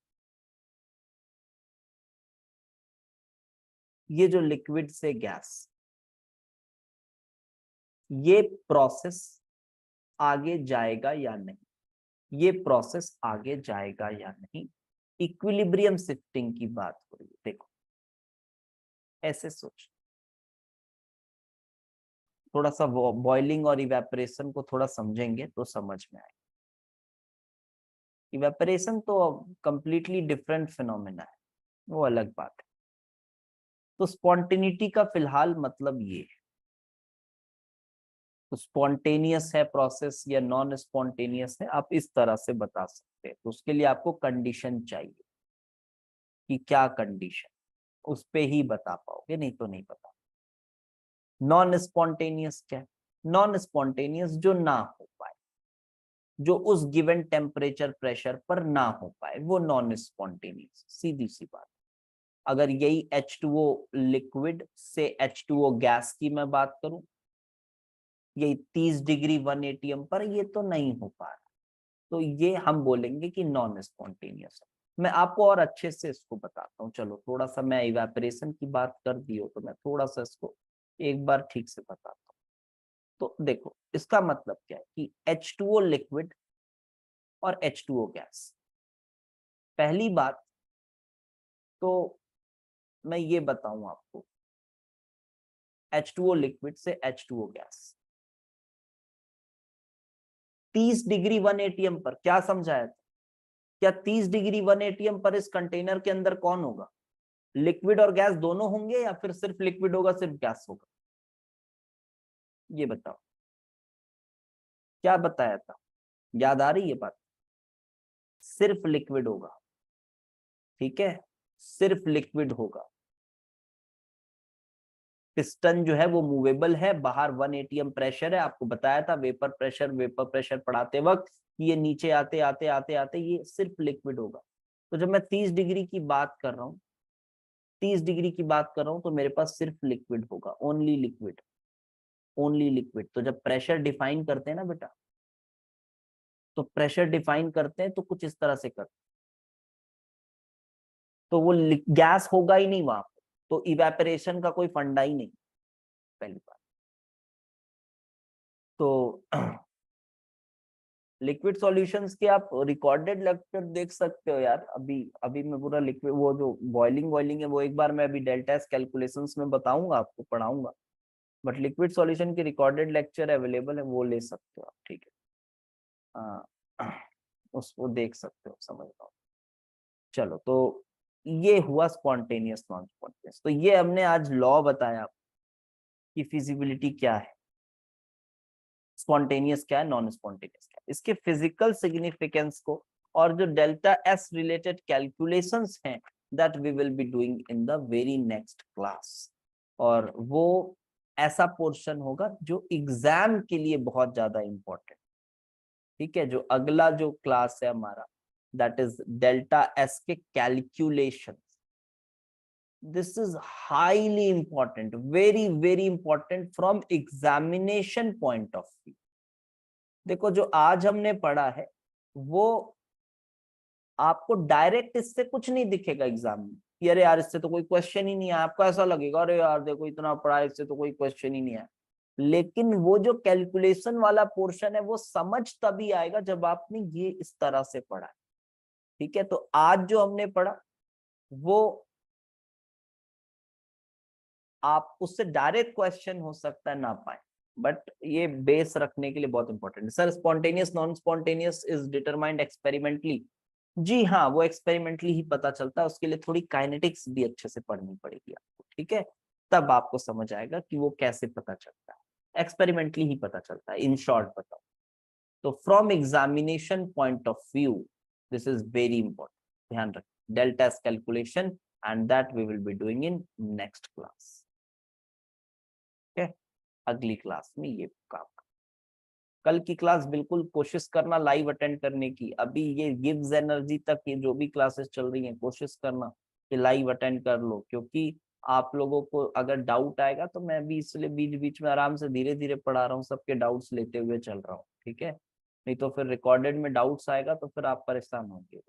ये जो लिक्विड से गैस, ये प्रोसेस आगे जाएगा या नहीं, ये प्रोसेस आगे जाएगा या नहीं, इक्विलिब्रियम शिफ्टिंग की बात हो रही है। देखो ऐसे सोच, थोड़ा सा बॉइलिंग और इवेपोरेशन को थोड़ा समझेंगे तो समझ में आएगा। इवेपोरेशन तो कंप्लीटली डिफरेंट फिनोमेना है, वो अलग बात है। तो स्पॉन्टेनिटी का फिलहाल मतलब ये है। तो स्पॉन्टेनियस है प्रोसेस या नॉन स्पॉन्टेनियस है, आप इस तरह से बता सकते हैं। तो उसके लिए आपको कंडीशन चाहिए कि क्या कंडीशन, उस पे ही बता पाओगे, नहीं तो नहीं बता। नॉन स्पॉन्टेनियस क्या है? नॉन स्पॉन्टेनियस जो ना हो पाए, जो उस गिवन टेम्परेचर प्रेशर पर ना हो पाए, वो नॉन स्पॉन्टेनियस। सीधी सी बात। अगर यही H2O लिक्विड से H2O गैस की मैं बात करूं, यही 30 डिग्री 1 atm पर ये तो नहीं हो पा रहा, तो ये हम बोलेंगे कि नॉन स्पॉन्टेनियस है। मैं आपको और अच्छे से इसको बताता हूँ। चलो थोड़ा सा, मैं इवेपोरेशन की बात कर दी हो तो मैं थोड़ा सा इसको एक बार ठीक से बताता हूँ। तो देखो इसका मतलब क्या है कि H2O लिक्विड और H2O गैस। पहली बात तो मैं ये बताऊं आपको, H2O लिक्विड से H2O गैस 30 डिग्री 1 atm पर क्या समझाया था? क्या 30 डिग्री 1 atm पर इस कंटेनर के अंदर कौन होगा? लिक्विड और गैस दोनों होंगे या फिर सिर्फ लिक्विड होगा, सिर्फ गैस होगा? ये बताओ, क्या बताया था? याद आ रही है बात? सिर्फ लिक्विड होगा, ठीक है, सिर्फ लिक्विड होगा। पिस्टन जो है वो मूवेबल है, बाहर 1 atm प्रेशर है, आपको बताया था वेपर प्रेशर पढ़ाते वक्त, ये नीचे आते आते आते आते ये सिर्फ लिक्विड होगा। तो जब मैं 30 डिग्री की बात कर रहा हूँ, 30 डिग्री की बात कर रहा हूँ, तो मेरे पास सिर्फ लिक्विड होगा, ओनली लिक्विड, ओनली लिक्विड। तो जब प्रेशर डिफाइन करते हैं ना बेटा, तो प्रेशर डिफाइन करते हैं तो कुछ इस तरह से करते हैं, तो वो गैस होगा ही नहीं वहां पर, तो इवेपोरेशन का कोई फंडा ही नहीं, पहली बात। तो लिक्विड सॉल्यूशंस के आप रिकॉर्डेड लेक्चर देख सकते हो यार। अभी अभी मैं पूरा लिक्विड, वो जो बॉइलिंग है वो एक बार मैं अभी डेल्टा एस कैलकुलेशंस में बताऊंगा, आपको पढ़ाऊंगा। बट लिक्विड सॉल्यूशन की रिकॉर्डेड लेक्चर अवेलेबल है, वो ले सकते हो आप, ठीक है। हाँ, उसको देख सकते हो, समझ लो। चलो तो ये हुआ स्पॉन्टेनियस नॉन स्पॉन्टेनियस। तो ये हमने आज लॉ बताया कि फिजिबिलिटी क्या है, स्पॉन्टेनियस क्या है, नॉन स्पॉन्टेनियस क्या है, इसके फिजिकल सिग्निफिकेंस को, और जो डेल्टा एस रिलेटेड कैलकुलेशंस हैं, that we will be doing in the very next class. और वो ऐसा पोर्शन होगा जो एग्जाम के लिए बहुत ज्यादा इंपॉर्टेंट, ठीक है। जो अगला जो क्लास है हमारा, दैट इज डेल्टा एस के calculation. This is highly important, very very important from examination point of view. देखो जो आज हमने पढ़ा है वो आपको डायरेक्ट इससे कुछ नहीं दिखेगा एग्जाम में, कि अरे यार इससे तो कोई क्वेश्चन ही नहीं आया। आपको ऐसा लगेगा अरे यार देखो इतना पढ़ा है, इससे तो कोई क्वेश्चन ही नहीं आया। लेकिन वो जो कैलकुलेशन वाला पोर्शन है वो समझ तभी आएगा जब आपने ये इस तरह से पढ़ा है, ठीक है। तो आज जो हमने पढ़ा वो आप उससे डायरेक्ट क्वेश्चन हो सकता है ना पाए, बट ये बेस रखने के लिए बहुत इंपॉर्टेंट है। Sir spontaneous non spontaneous is determined experimentally, जी हाँ, वो एक्सपेरिमेंटली ही पता चलता है। उसके लिए थोड़ी काइनेटिक्स भी अच्छे से पढ़नी पड़ेगी आपको, ठीक है। तब आपको समझ आएगा कि वो कैसे पता चलता है, एक्सपेरिमेंटली ही पता चलता है, इन शॉर्ट बताओ तो। From examination point of view this is very important, ध्यान रखें delta S calculation, and that we will be doing in next class, अगली क्लास में ये काम। कल की क्लास बिल्कुल कोशिश करना लाइव अटेंड करने की। अभी ये गिव्स एनर्जी तक ये जो भी क्लासेस चल रही हैं, कोशिश करना कि लाइव अटेंड कर लो, क्योंकि आप लोगों को अगर डाउट आएगा तो मैं भी इसलिए बीच बीच में आराम से धीरे धीरे पढ़ा रहा हूँ, सबके डाउट्स लेते हुए चल रहा हूँ, ठीक है। नहीं तो फिर रिकॉर्डेड में डाउट्स आएगा तो फिर आप परेशान होंगे।